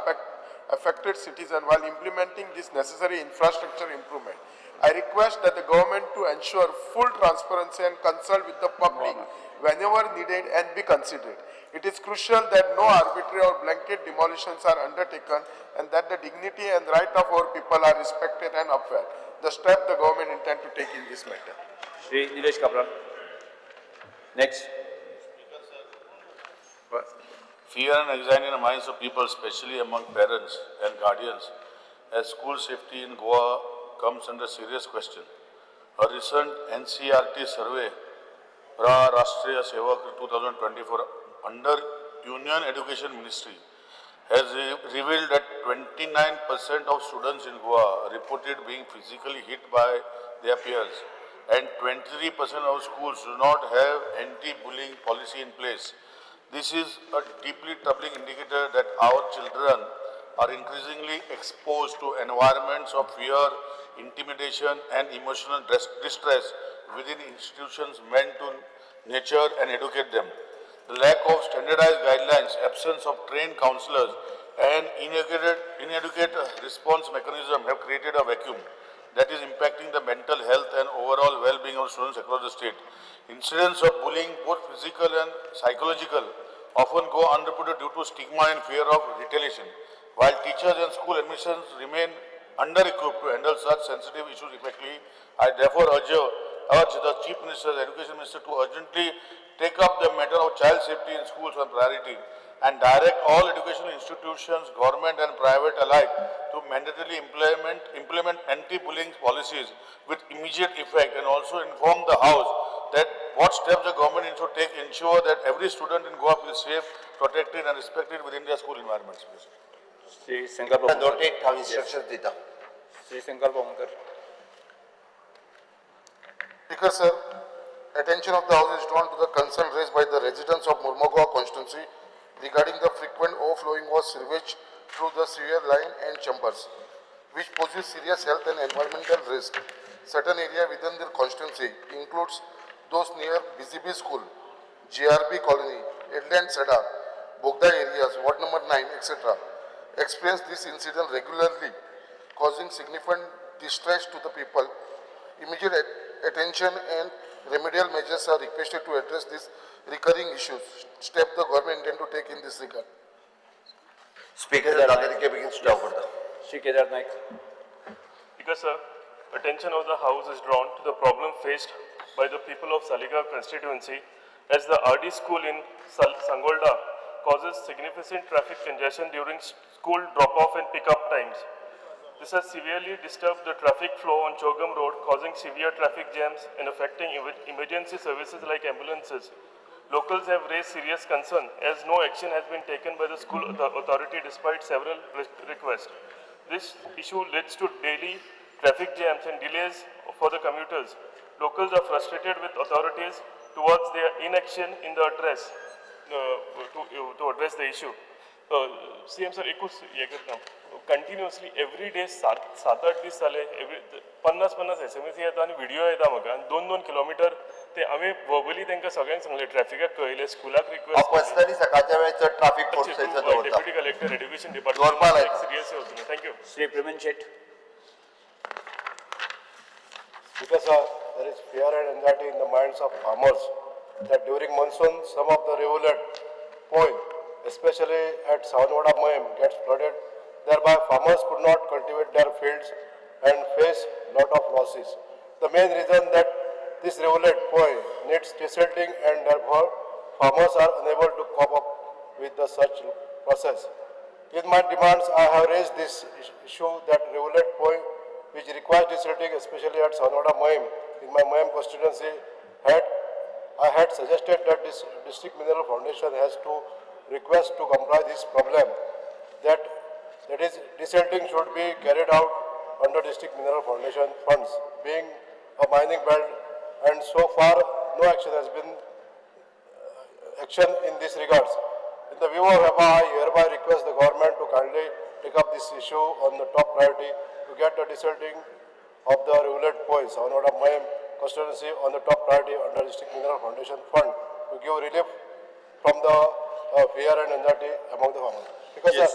affected citizens while implementing this necessary infrastructure improvement. I request that the government to ensure full transparency and consult with the public whenever needed and be considered. It is crucial that no arbitrary or blanket demolitions are undertaken and that the dignity and right of our people are respected and upheld. The step the government intend to take in this matter. Shri Nilesh Kapran. Next. Fear and anxiety in the minds of people, especially among parents and guardians, as school safety in Goa comes under serious question. A recent NCERT survey, Rashtriya Sevak 2024, under Union Education Ministry, has revealed that 29% of students in Goa reported being physically hit by their peers, and 23% of schools do not have anti-bullying policy in place. This is a deeply troubling indicator that our children are increasingly exposed to environments of fear, intimidation and emotional distress within institutions meant to nurture and educate them. The lack of standardized guidelines, absence of trained counselors and inadequate response mechanism have created a vacuum that is impacting the mental health and overall well-being of students across the state. Incidents of bullying, both physical and psychological, often go unreported due to stigma and fear of retaliation. While teachers and school administrations remain under-equipped to handle such sensitive issues effectively, I therefore urge the Chief Minister, the Education Minister to urgently take up the matter of child safety in schools on priority and direct all educational institutions, government and private alike, to mandatorily implement anti-bullying policies with immediate effect, and also inform the House that what steps the government should take ensure that every student in Goa feels safe, protected and respected within their school environments. Shri Sankalp Amkar. Notate how instructions dita. Shri Sankalp Amkar. Speaker sir, attention of the House is drawn to the concern raised by the residents of Mormugao constituency regarding the frequent overflowing of sewage through the sewer line and chambers, which poses serious health and environmental risk. Certain area within their constituency includes those near BCB school, GRB colony, Edland Seda, Bogda areas, ward number 9, etc. experience this incident regularly, causing significant distress to the people. Immediate attention and remedial measures are requested to address these recurring issues. Step the government intend to take in this regard. Speaker Nagarike begins to talk. Shri Kedar Naik. Because, sir, attention of the House is drawn to the problem faced by the people of Saligaon constituency as the RD school in Sangolda causes significant traffic congestion during school drop-off and pick-up times. This has severely disturbed the traffic flow on Chogam Road, causing severe traffic jams and affecting emergency services like ambulances. Locals have raised serious concern as no action has been taken by the school authority despite several requests. This issue leads to daily traffic jams and delays for the commuters. Locals are frustrated with authorities towards their inaction in the address to address the issue. CM sir, continuously every day 7-8 दीस जाले 50-50 SMS येता आणि video येता म्हाका आणि 2-2 kilometre ते आम्ही verbally तांकां सगळ्यांक सांगले ट्रॅफिकाक कळयले स्कुलाक रिक्वेस्ट पर्सनली सकाळच्या वेळेस traffic force deputy collector education department serious होतो thank you Shri Pramin Chet. Because there is fear and anxiety in the minds of farmers that during monsoon some of the rivulet Poi, especially at Savanwada Moem, gets flooded. Thereby farmers could not cultivate their fields and face lot of losses. The main reason that this rivulet Poi needs desilting and therefore farmers are unable to cope up with the such process. In my demands, I have raised this issue that rivulet Poi, which requires desilting, especially at Savanwada Moem, in my Moem constituency, I had suggested that this District Mineral Foundation has to request to comply this problem, that is desilting should be carried out under District Mineral Foundation funds, being a mining belt, and so far no action has been in this regards. In the view of ABA, I hereby request the government to kindly take up this issue on the top priority to get the desilting of the rivulet Poi, Savanwada Moem constituency on the top priority under District Mineral Foundation fund to give relief from the fear and anxiety among the farmers. Because Yes,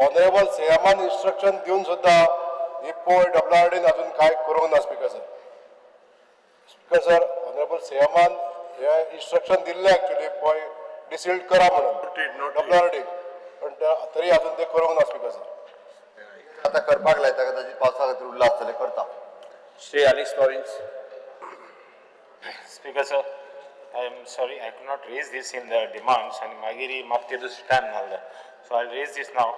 Honorable Seyaman instruction देऊन सुद्धा ही Poi WRD अजून काय करू ना Speaker sir. Speaker sir, Honorable Seyaman हे instruction दिले actually Poi desilt करा म्हणून WRD पण तरी अजून ते करू ना Speaker sir. आता करपाक लायता कदाचित पावसा खातीर उरला आसतलें करता. Shri Alex Lawrence. Speaker sir, I am sorry I could not raise this in the demands and Magiri Maktedus time nalda. So I'll raise this now.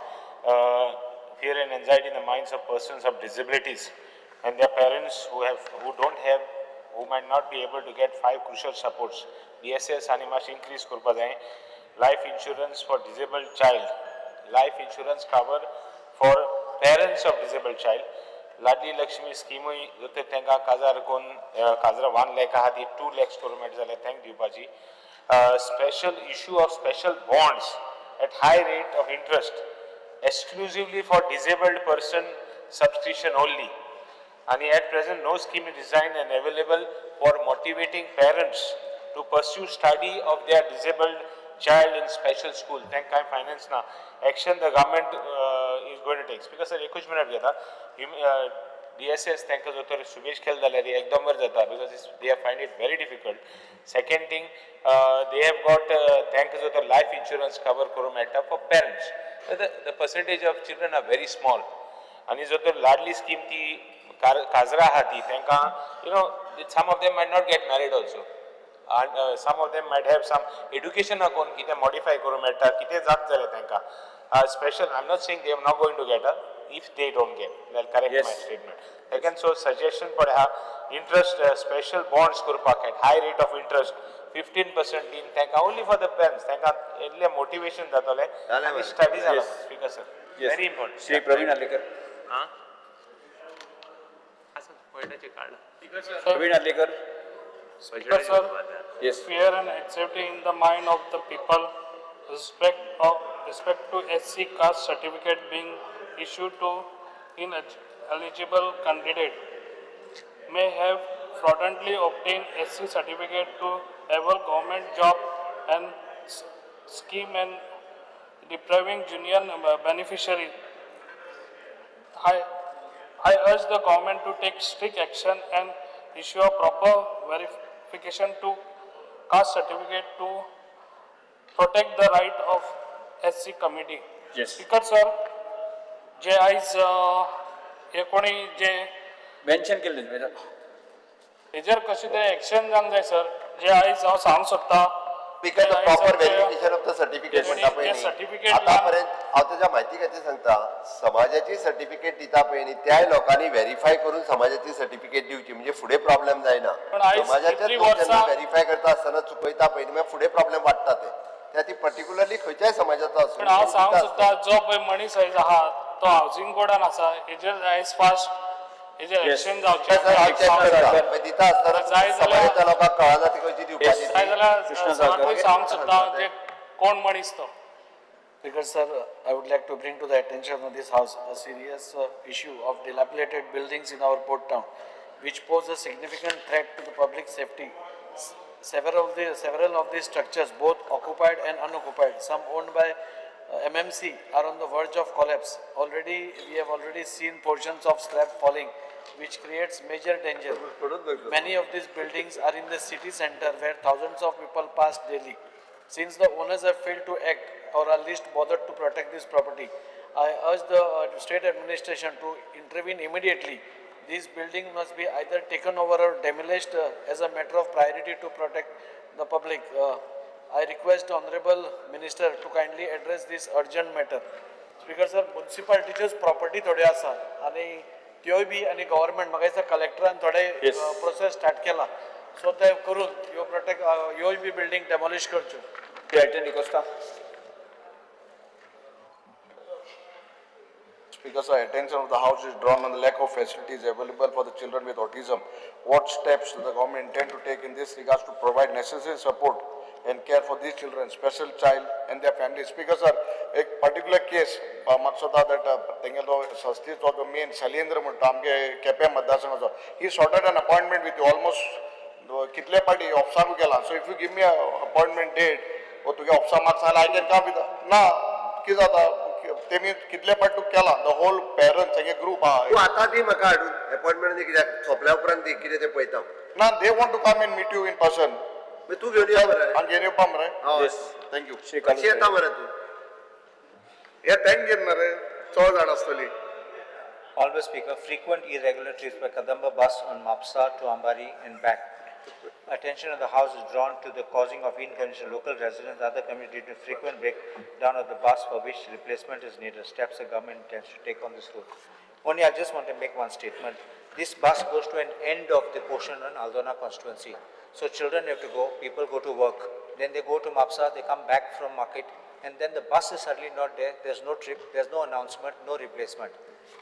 Fear and anxiety in the minds of persons of disabilities and their parents who might not be able to get 5 crucial supports. DSS animash increase kurba jaye. Life insurance for disabled child. Life insurance cover for parents of disabled child. Ladli Lakshmi scheme jote tenga kazar kon kazra 1 lakh hadi 2 lakhs kilometers zale thank you Baji. Special issue of special bonds at high rate of interest exclusively for disabled person subscription only. And at present no scheme is designed and available for motivating parents to pursue study of their disabled child in special school. Thank you finance na action the government is going to take. Because sir एक कुछ minute गया था DSS thank you Dr. Subesh खेल डाले रे एकदम वर जाता because they find it very difficult. Second thing they have got thank you Dr. life insurance cover करो matter for parents. The percentage of children are very small. And is Dr. Ladli scheme थी Kazra hati thank some of them might not get married also. And some of them might have some education account kite modify karo matter kite jat chale thanka special I'm not saying they are not going to get if they don't get they'll correct my statement again so suggestion padha interest special bonds kurpak at high rate of interest 15% in thanka only for the parents thanka એટલે motivation datole and studies are speaker sir very important Shri Praveen Alekar. Praveen Alekar. Speaker sir, Yes. fear and anxiety in the mind of the people, respect to SC caste certificate being issued to ineligible candidate may have fraudulently obtained SC certificate to avoid government job and scheme and depriving genuine beneficiary. I urge the government to take strict action and issue a proper verification to caste certificate to protect the right of SC committee. Yes. Speaker sir, जे आयज हे कोणी जे mention केल्लें madam. हेजेर कशें तें action जावंक जाय sir, जे आयज हांव सांगूंक सोदतां. Because the proper verification of the certificate म्हणटा पळय certificate आतापर्यंत हांव तुज्या म्हायती खातीर सांगता समाजाची सर्टिफिकेट दिता पळय न्ही त्याय लोकांनी व्हेरीफाय करून समाजाची सर्टिफिकेट दिवची म्हणजे फुडें प्रॉब्लेम जायना. समाजाच्या जेन्ना व्हेरीफाय करता आसतना चुकयता पळय न्ही मागीर फुडें प्रॉब्लेम वाडटा ते. त्या ती पर्टिक्युलरली खंयच्याय समाजाचो पण हांव सांगूंक आसूं सोदतां जो पळय मनीस आयज आहा तो हावसिंग बोर्डान आसा हेजेर आयज फास्ट हेजेर एक्शन जावचें दिता आसतना समाजाच्या लोकांक कळना ती खंयची दिवपाची जाय जाल्यार सांगूंक सोदतां जे कोण मनीस तो. Because sir, I would like to bring to the attention of this house a serious issue of dilapidated buildings in our port town, which pose a significant threat to the public safety. Several of these structures, both occupied and unoccupied, some owned by MMC, are on the verge of collapse. We have already seen portions of slab falling, which creates major danger. Many of these buildings are in the city center where thousands of people pass daily. Since the owners have failed to act or at least bothered to protect this property, I urge the state administration to intervene immediately. These buildings must be either taken over or demolished as a matter of priority to protect the public. I request the Honorable Minister to kindly address this urgent matter. Speaker sir, municipality's property थोडे आसा आणि त्योय B आणि government म्हाका दिसता कलेक्टरान थोडे process start केला. सो ते करून ह्यो प्रोटेक्ट ह्योय बी बिल्डिंग डेमोलिश करच्यो. Speaker, sir, attention of the House is drawn on the lack of facilities available for the children with autism. What steps does the government intend to take in this regards to provide necessary support and care for these children, special child and their families? Speaker, sir, a particular case, Maksada that Tengelo Sastis or the main Salendra Mutamge, Kepe Madasan, he sorted an appointment with you almost Kitle party of Samugela. So if you give me an appointment date, or to get Opsamak, I can come with na Kizada. तेमी कितले पाट तुका केला the whole parents सगळे group आहा तू आता दी म्हाका हाडून अपॉइंटमेंट दी कित्याक सोंपल्या उपरांत दी कितें तें पळयता ना they want to come and meet you in person मागीर तूं घेवन यो मरे हांव घेवन येवपा मरे यस थँक्यू कशी येता मरे तूं हे टँक घेवन मरे 6 जाण आसतली. Always Speaker, frequent irregular trips by Kadamba bus on Mapsa to Ambari and back. Attention of the House is drawn to the causing of inconvenience to local residents and other community due to frequent breakdown of the bus for which replacement is needed. Steps the government intends to take on this route. Only I just want to make one statement. This bus goes to an end of the portion on Aldona constituency. So children have to go, people go to work, then they go to Mapsa, they come back from market, and then the bus is suddenly not there, there's no trip, there's no announcement, no replacement.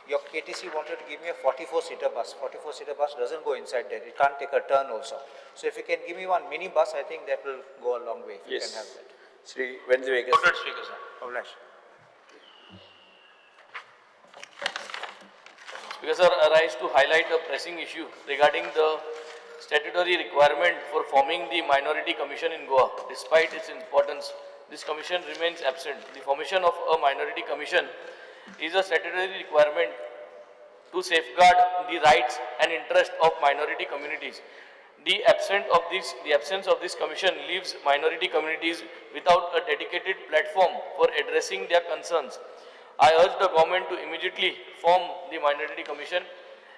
Your KTC wanted to give me a 44-seater bus. 44-seater bus doesn't go inside there. It can't take a turn also. So if you can give me one mini bus, I think that will go a long way. If you can have that. Sri Wednesday. Noted, Speaker, sir. Obliged. Speaker sir, arise to highlight a pressing issue regarding the statutory requirement for forming the Minority Commission in Goa. Despite its importance, this commission remains absent. The formation of a Minority Commission is a statutory requirement to safeguard the rights and interests of minority communities. The absence of this commission leaves minority communities without a dedicated platform for addressing their concerns. I urge the government to immediately form the Minority Commission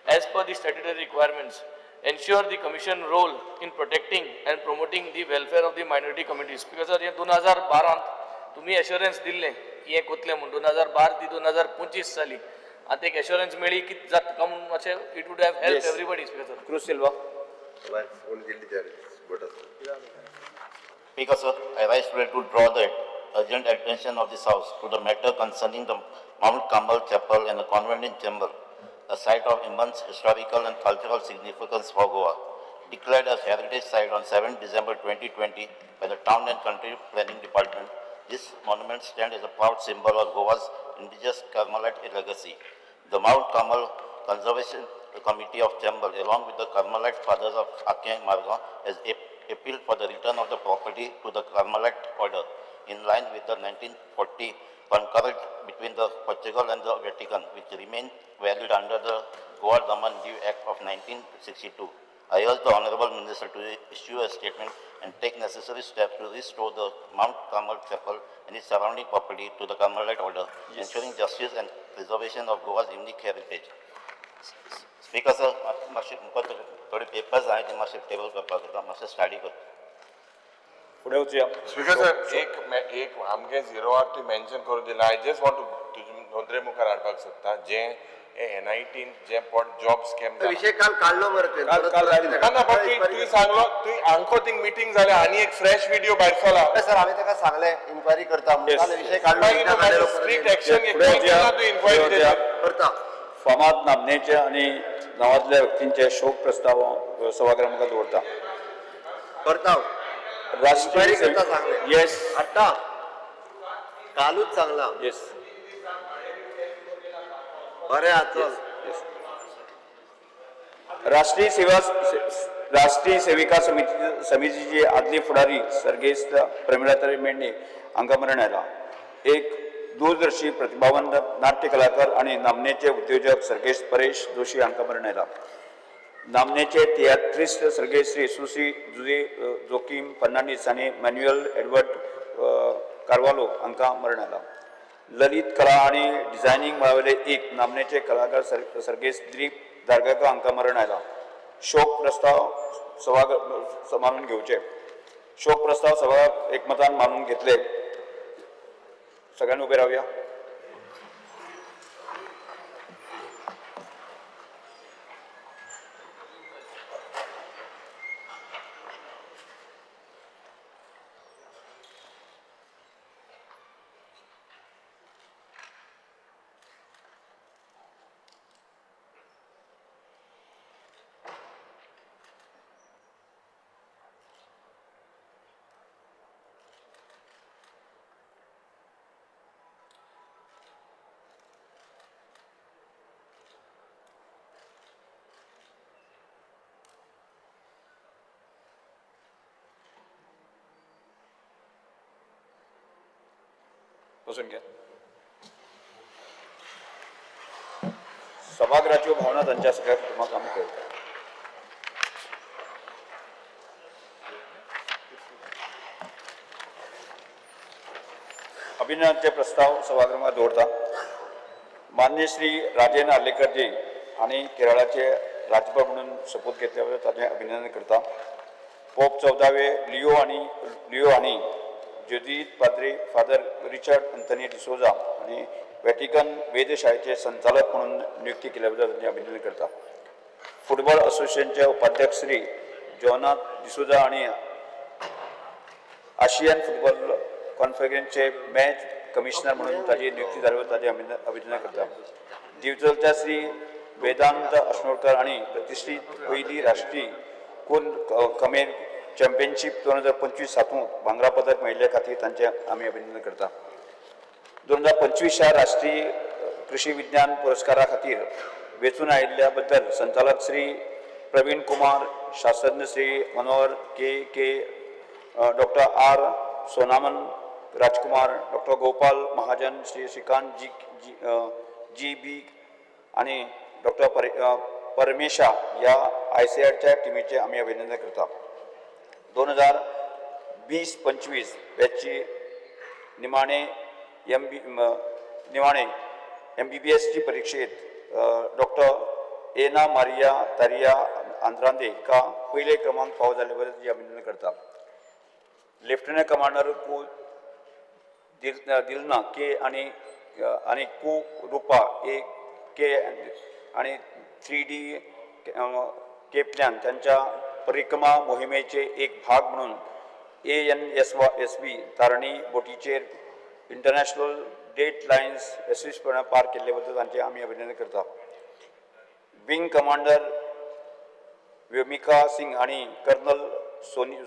as per the statutory requirements. Ensure the commission role in protecting and promoting the welfare of the minority communities. Because sir, 2012 तुम्ही assurance दिल्ले हे कोतले म्हणून 2012 ती 2025 साली आता एक assurance मेळी की जात कम मातशे it would have help everybody. Cruz Silva. Speaker sir, I rise today to draw the urgent attention of this House to the matter concerning the Mount Carmel Chapel and the convent in Chembal, a site of immense historical and cultural significance for Goa. Declared as heritage site on 7 December 2020 by the Town and Country Planning Department, this monument stands as a proud symbol of Goa's indigenous Carmelite legacy. The Mount Carmel Conservation Committee of Chembal, along with the Carmelite Fathers of Ake Marga, has appealed for the return of the property to the Carmelite order. In line line with the 1940 concurrent between the Portugal and the Vatican, which remained valid under the Goa Daman Diu Act of 1962. I urge the Honorable Minister to issue a statement and take necessary steps to restore the Mount Carmel Chapel and its surrounding property to the Carmelite order, ensuring justice and preservation of Goa's unique heritage. Speaker sir, थोडे papers आहेत ते मातशे table करपाक मातशे study कर. फुडें वचुया. Speaker sir एक आमगे 0R मेन्शन करून दिला. आय जस्ट वॉन्ट टू नोंदरे मुखार हाडपाक सोदता जे NIT जे जॉब स्कॅम विषय काल काढलो मरे ना तुवें सांगलो तुवें आंको थिंग मिटींग जाल्या आनी एक फ्रेश व्हिडिओ भायर सरला. सर हांवें ताका सांगलें इन्क्वायरी करता म्हणून काल विषय काढलो स्ट्रिक्ट एक्शन इन्क्वायरी करता. फामाद नामनेचे आणि गांवांतल्या व्यक्तींचे शोक प्रस्ताव सभागृहात दवरता. करता राष्ट्रीय करता सांगलें. येस हाडटा कालूच सांगला. येस बरें आसा. राष्ट्रीय सेविका समितीची आदली फुडारी सर्गेस्त प्रमिळाताई मेंढे हांकां मरण आयला. एक दूरदर्शी प्रतिभावंत नाट्य कलाकार आणि नामनेचे उद्योजक सर्गेस्त परेश जोशी हांकां मरण आयला. नामनेचे तियात्रिस्ट सर्गेश्री सुसी जुजे जोकीम फर्नांडीस आणि मॅन्युअल एडवर्ड कार्वालो हांकां मरण आयला. ललित कला आणि डिझायनिंग मळावेले एक नामनेचे कलाकार सर्गेस्त दिलीप धारगळकर हांकां मरण आयला. शोक प्रस्ताव मानून घेवचे. शोक प्रस्ताव सभा एकमतान मानून घेतले. सगळ्यांनी उभे रावया. बसून घ्या. सभागृहाच्यो भावना तांच्या सगळ्या कुटुंबाक आमी कळटा. अभिनंदनाचे प्रस्ताव सभागृहात दवरता. मान्य श्री राजेंद्र आर्लेकरजी आणि केरळाचे राज्यपाल म्हणून शपथ घेतल्यावर ताचे अभिनंदन करता. पोप 14वे लिओ आणि जेजुईत पाद्री फादर रिचर्ड अँथनी डिसोजा आणि व्हॅटिकन वेधशाळेचे संचालक म्हणून नियुक्ती केल्याबद्दल त्यांचे अभिनंदन करता. फुटबॉल असोसिएशनचे उपाध्यक्ष श्री जॉनाथ डिसोजा आणि आशियन फुटबॉल कॉन्फरन्सचे मॅच कमिशनर म्हणून ताची नियुक्ती जाल्याबद्दल ताचे अभिनंदन करता. दिवचलच्या श्री वेदांत अश्नोडकर आणि प्रतिष्ठित पहिली राष्ट्रीय कोण कमेर चॅम्पियनशीप 2025 हातूंत भांगरा पदक मेळिल्ले खातीर तांचे आमी अभिनंदन करता. 2025 राष्ट्रीय कृषी विज्ञान पुरस्कारा खातीर वेंचून आयिल्ल्या बद्दल संचालक श्री प्रवीण कुमार, शास्त्रज्ञ श्री मनोहर के, डॉक्टर आर सोनामन राजकुमार, डॉक्टर गोपाल महाजन, श्री श्रीकांत जी बी आणि डॉक्टर परमेशा या ICARच्या टीमीचे आमी अभिनंदन करता. 2020-25 बॅचची निमाणे MBBSची परीक्षेत डॉक्टर एना मारिया तारिया आंद्रांदे का पहिले क्रमांक फावो जाल्ल्याबद्दल अभिनंदन करता. लेफ्टनंट कमांडर कू दिलना के आणि कू रुपा के आणि 3D केपल्यान त्यांच्या परिक्रमा मोहिमेचे एक भाग म्हणून ANSB तारणी बोटीचेर इंटरनॅशनल डेट लाईन्स यशस्वीपणे पार केल्ल्याबद्दल तांचे आमी अभिनंदन करता. विंग कमांडर व्योमिका सिंग आणि कर्नल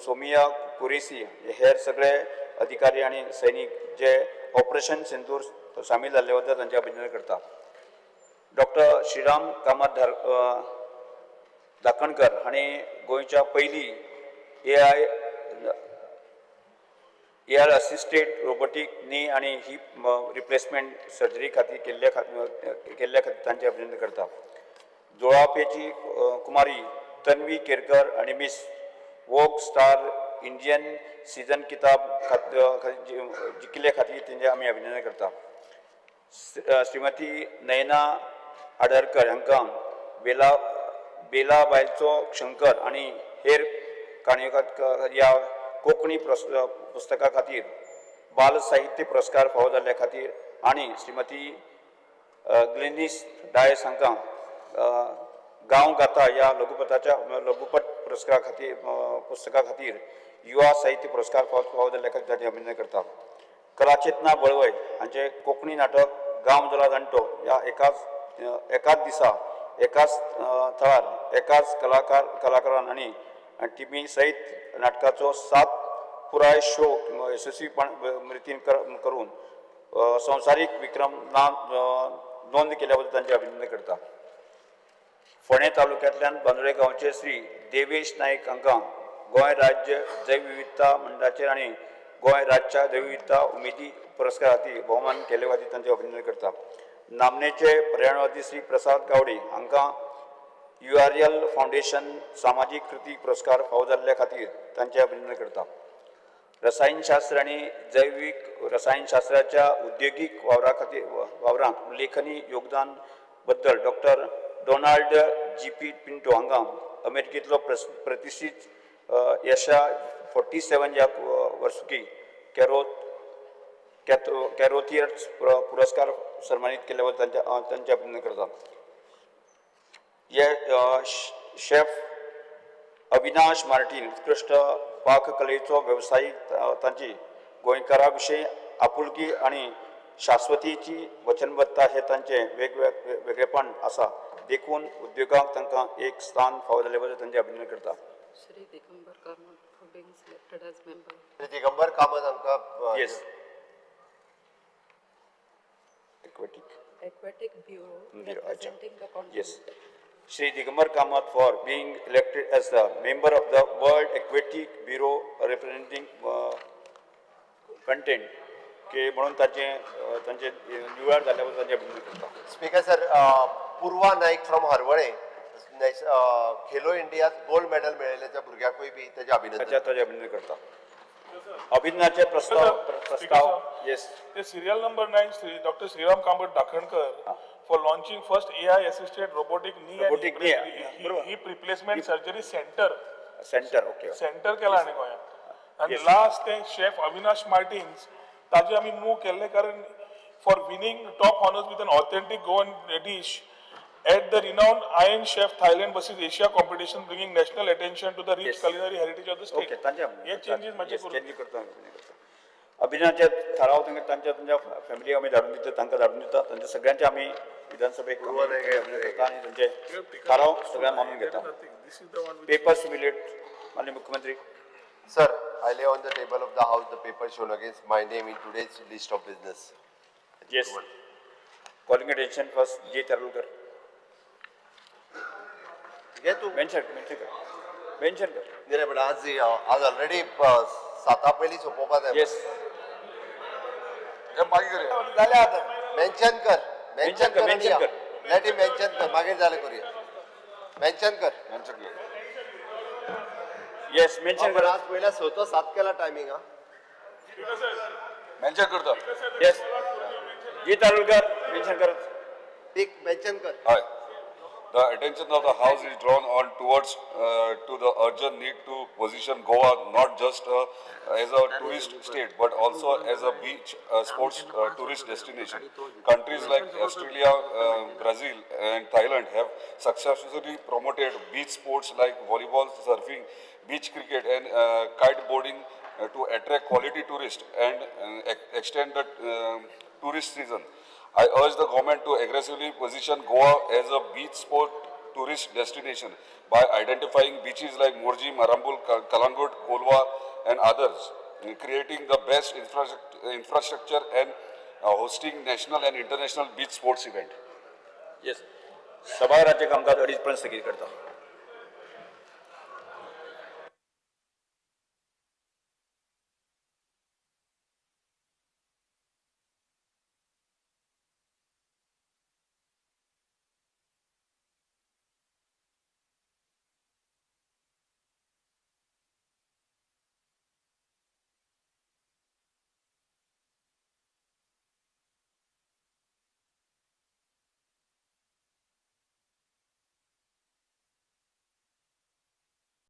सोमिया कुरेसी हेर सगळे अधिकारी आणि सैनिक जे ऑपरेशन सिंदूर सामील जाल्ल्याबद्दल तांचे अभिनंदन करता. डॉक्टर श्रीराम कामत धाकणकर हांणी गोंयच्या पयली एआर असिस्टेड रोबोटिक नी आणि हिप रिप्लेसमेंट सर्जरी खातीर केल्ल्या खातीर तांचे अभिनंदन करता. जोळावपेची कुमारी तन्वी केरकर आणि मिस वोग स्टार इंडियन सीजन किताब जिखिल्ल्या खातीर तेंचे आमी अभिनंदन करता. श्रीमती नयना आडरकर हांकां बेलाबायचो शंकर आणि हेर काणयोकार ह्या कोंकणी पुस्तका खातीर बाल साहित्य पुरस्कार फावो जाल्ल्या खातीर आणि श्रीमती ग्लेनिस डायस हांकां गांव गाता ह्या लघुपट पुरस्कारा खातीर पुस्तका खातीर युवा साहित्य पुरस्कार फावो जाल्ल्या खातीर ताचें अभिनंदन करता. कलाचेतना बळवय हांचे कोंकणी नाटक गांव जाला जाणटो ह्या एकाच दिसा एकाच थळार एकाच कलाकारान आणि टिमी सहित नाटकाचो 7 पुराय शो यशस्वीपण रितीन करून संवसारीक विक्रम नोंद केल्या बद्दल तांचे अभिनंदन करता. फोंडें तालुक्यांतल्यान बांदोडे गांवचे श्री देवेश नायक हांकां गोंय राज्य जैवविविधता मंडळाचेर आणि गोंय राज्य जैवविविधता उमेदी पुरस्कार खातीर भोवमान केले खातीर तांचे अभिनंदन करता. नामनेचे पर्यावरणवादी श्री प्रसाद गावडे हांकां URL फाउंडेशन सामाजीक कृती पुरस्कार फावो जाल्ल्या खातीर तांचे अभिनंदन करता. रसायनशास्त्र आणि जैविक रसायनशास्त्राच्या उद्योगीक वावरांत उल्लेखनीय योगदान बद्दल डॉक्टर डोनाल्ड GP पिंटो हांकां अमेरिकेंतलो प्रतिश्ठीत यशा 47 ह्या वर्सुकी कॅरोथियर्स पुरस्कार सन्मानित केल्या बद्दल तांचे अभिनंदन करता. शेफ अविनाश मार्टीन उत्कृष्ट पाककलेचो वेवसायीक तांची गोंयकारा विशीं आपुलकी आणि शाश्वतीची वचनबद्धता हे तांचे वेगळेपण आसा देखून उद्योगाक तांकां एक स्थान फावो जाल्ले बद्दल तांचे अभिनंदन करता. Shri Digambar Kamat for being selected as member. Shri Digambar Kamat हांकां yes Aquatic Bureau representing the continent. Yes. Shri Digambar Kamat for being elected as the member of the World Aquatic Bureau representing content के म्हणून तांचे निवड जाल्ल्याबद्दल तांचे अभिनंदन करता. Speaker sir, Purva Naik from Harvalem Khelo इंडियात gold medal मेळयल्याच्या भुरग्याकूय बी ताचे अभिनंदन करता. अभिनंदनाचे प्रस्ताव yes The serial number 9 Dr. Sriram Kambad Dakhankar for launching first AI assisted robotic knee and hip replacement surgery center. Okay. Center केला आणि गोंयांत. आणि लास्ट ते शेफ अविनाश मार्टिन्स ताजे आमी मूव केल्ले कारण for winning top honors with an authentic Goan dish at the renowned Iron Chef Thailand versus Asia competition, bringing national attention to the rich culinary heritage of the state. हे changes मातशे करून अभिनयाचे थाराव तांच्या family आमी धाडून दिता तांकां धाडून दिता तांच्या सगळ्यांचे आमी विधानसभेक करता आनी तांचे थाराव सगळ्यां मानून घेता. पेपर्स सिम्युलेट माननीय मुख्यमंत्री. Sir, I lay on the table of the House the paper shown against my name in today's list of business. Yes. Calling attention first, J. Tarulkar. Get to mention कर. नाही पण आज already 7 पहिली सोपोवपाक जाय. Yes. Mention कर. Let him mention कर मागीर जालें करूया. मेन्शन कर. येस मेन्शन कर. आज पहिला 7 केला टायमिंग हा. मेन्शन करता. येस. J. Tarulkar मेन्शन कर. ठीक मेन्शन कर. Hi. The attention of the House is drawn on towards to the urgent need to position Goa not just as a tourist state but also as a beach sports tourist destination. Countries like Australia, Brazil and Thailand have successfully promoted beach sports like volleyball, surfing, beach cricket and kiteboarding to attract quality tourists and extend the tourist season. I urge the government to aggressively position Goa as a beach sport tourist destination by identifying beaches like Morji, Marambul, Kalangut, Kolwa and others, creating the best infrastructure and hosting national and international beach sports event. Yes. सभागृहाचे कामकाज 2:30 पर्यंत स्थगित करता.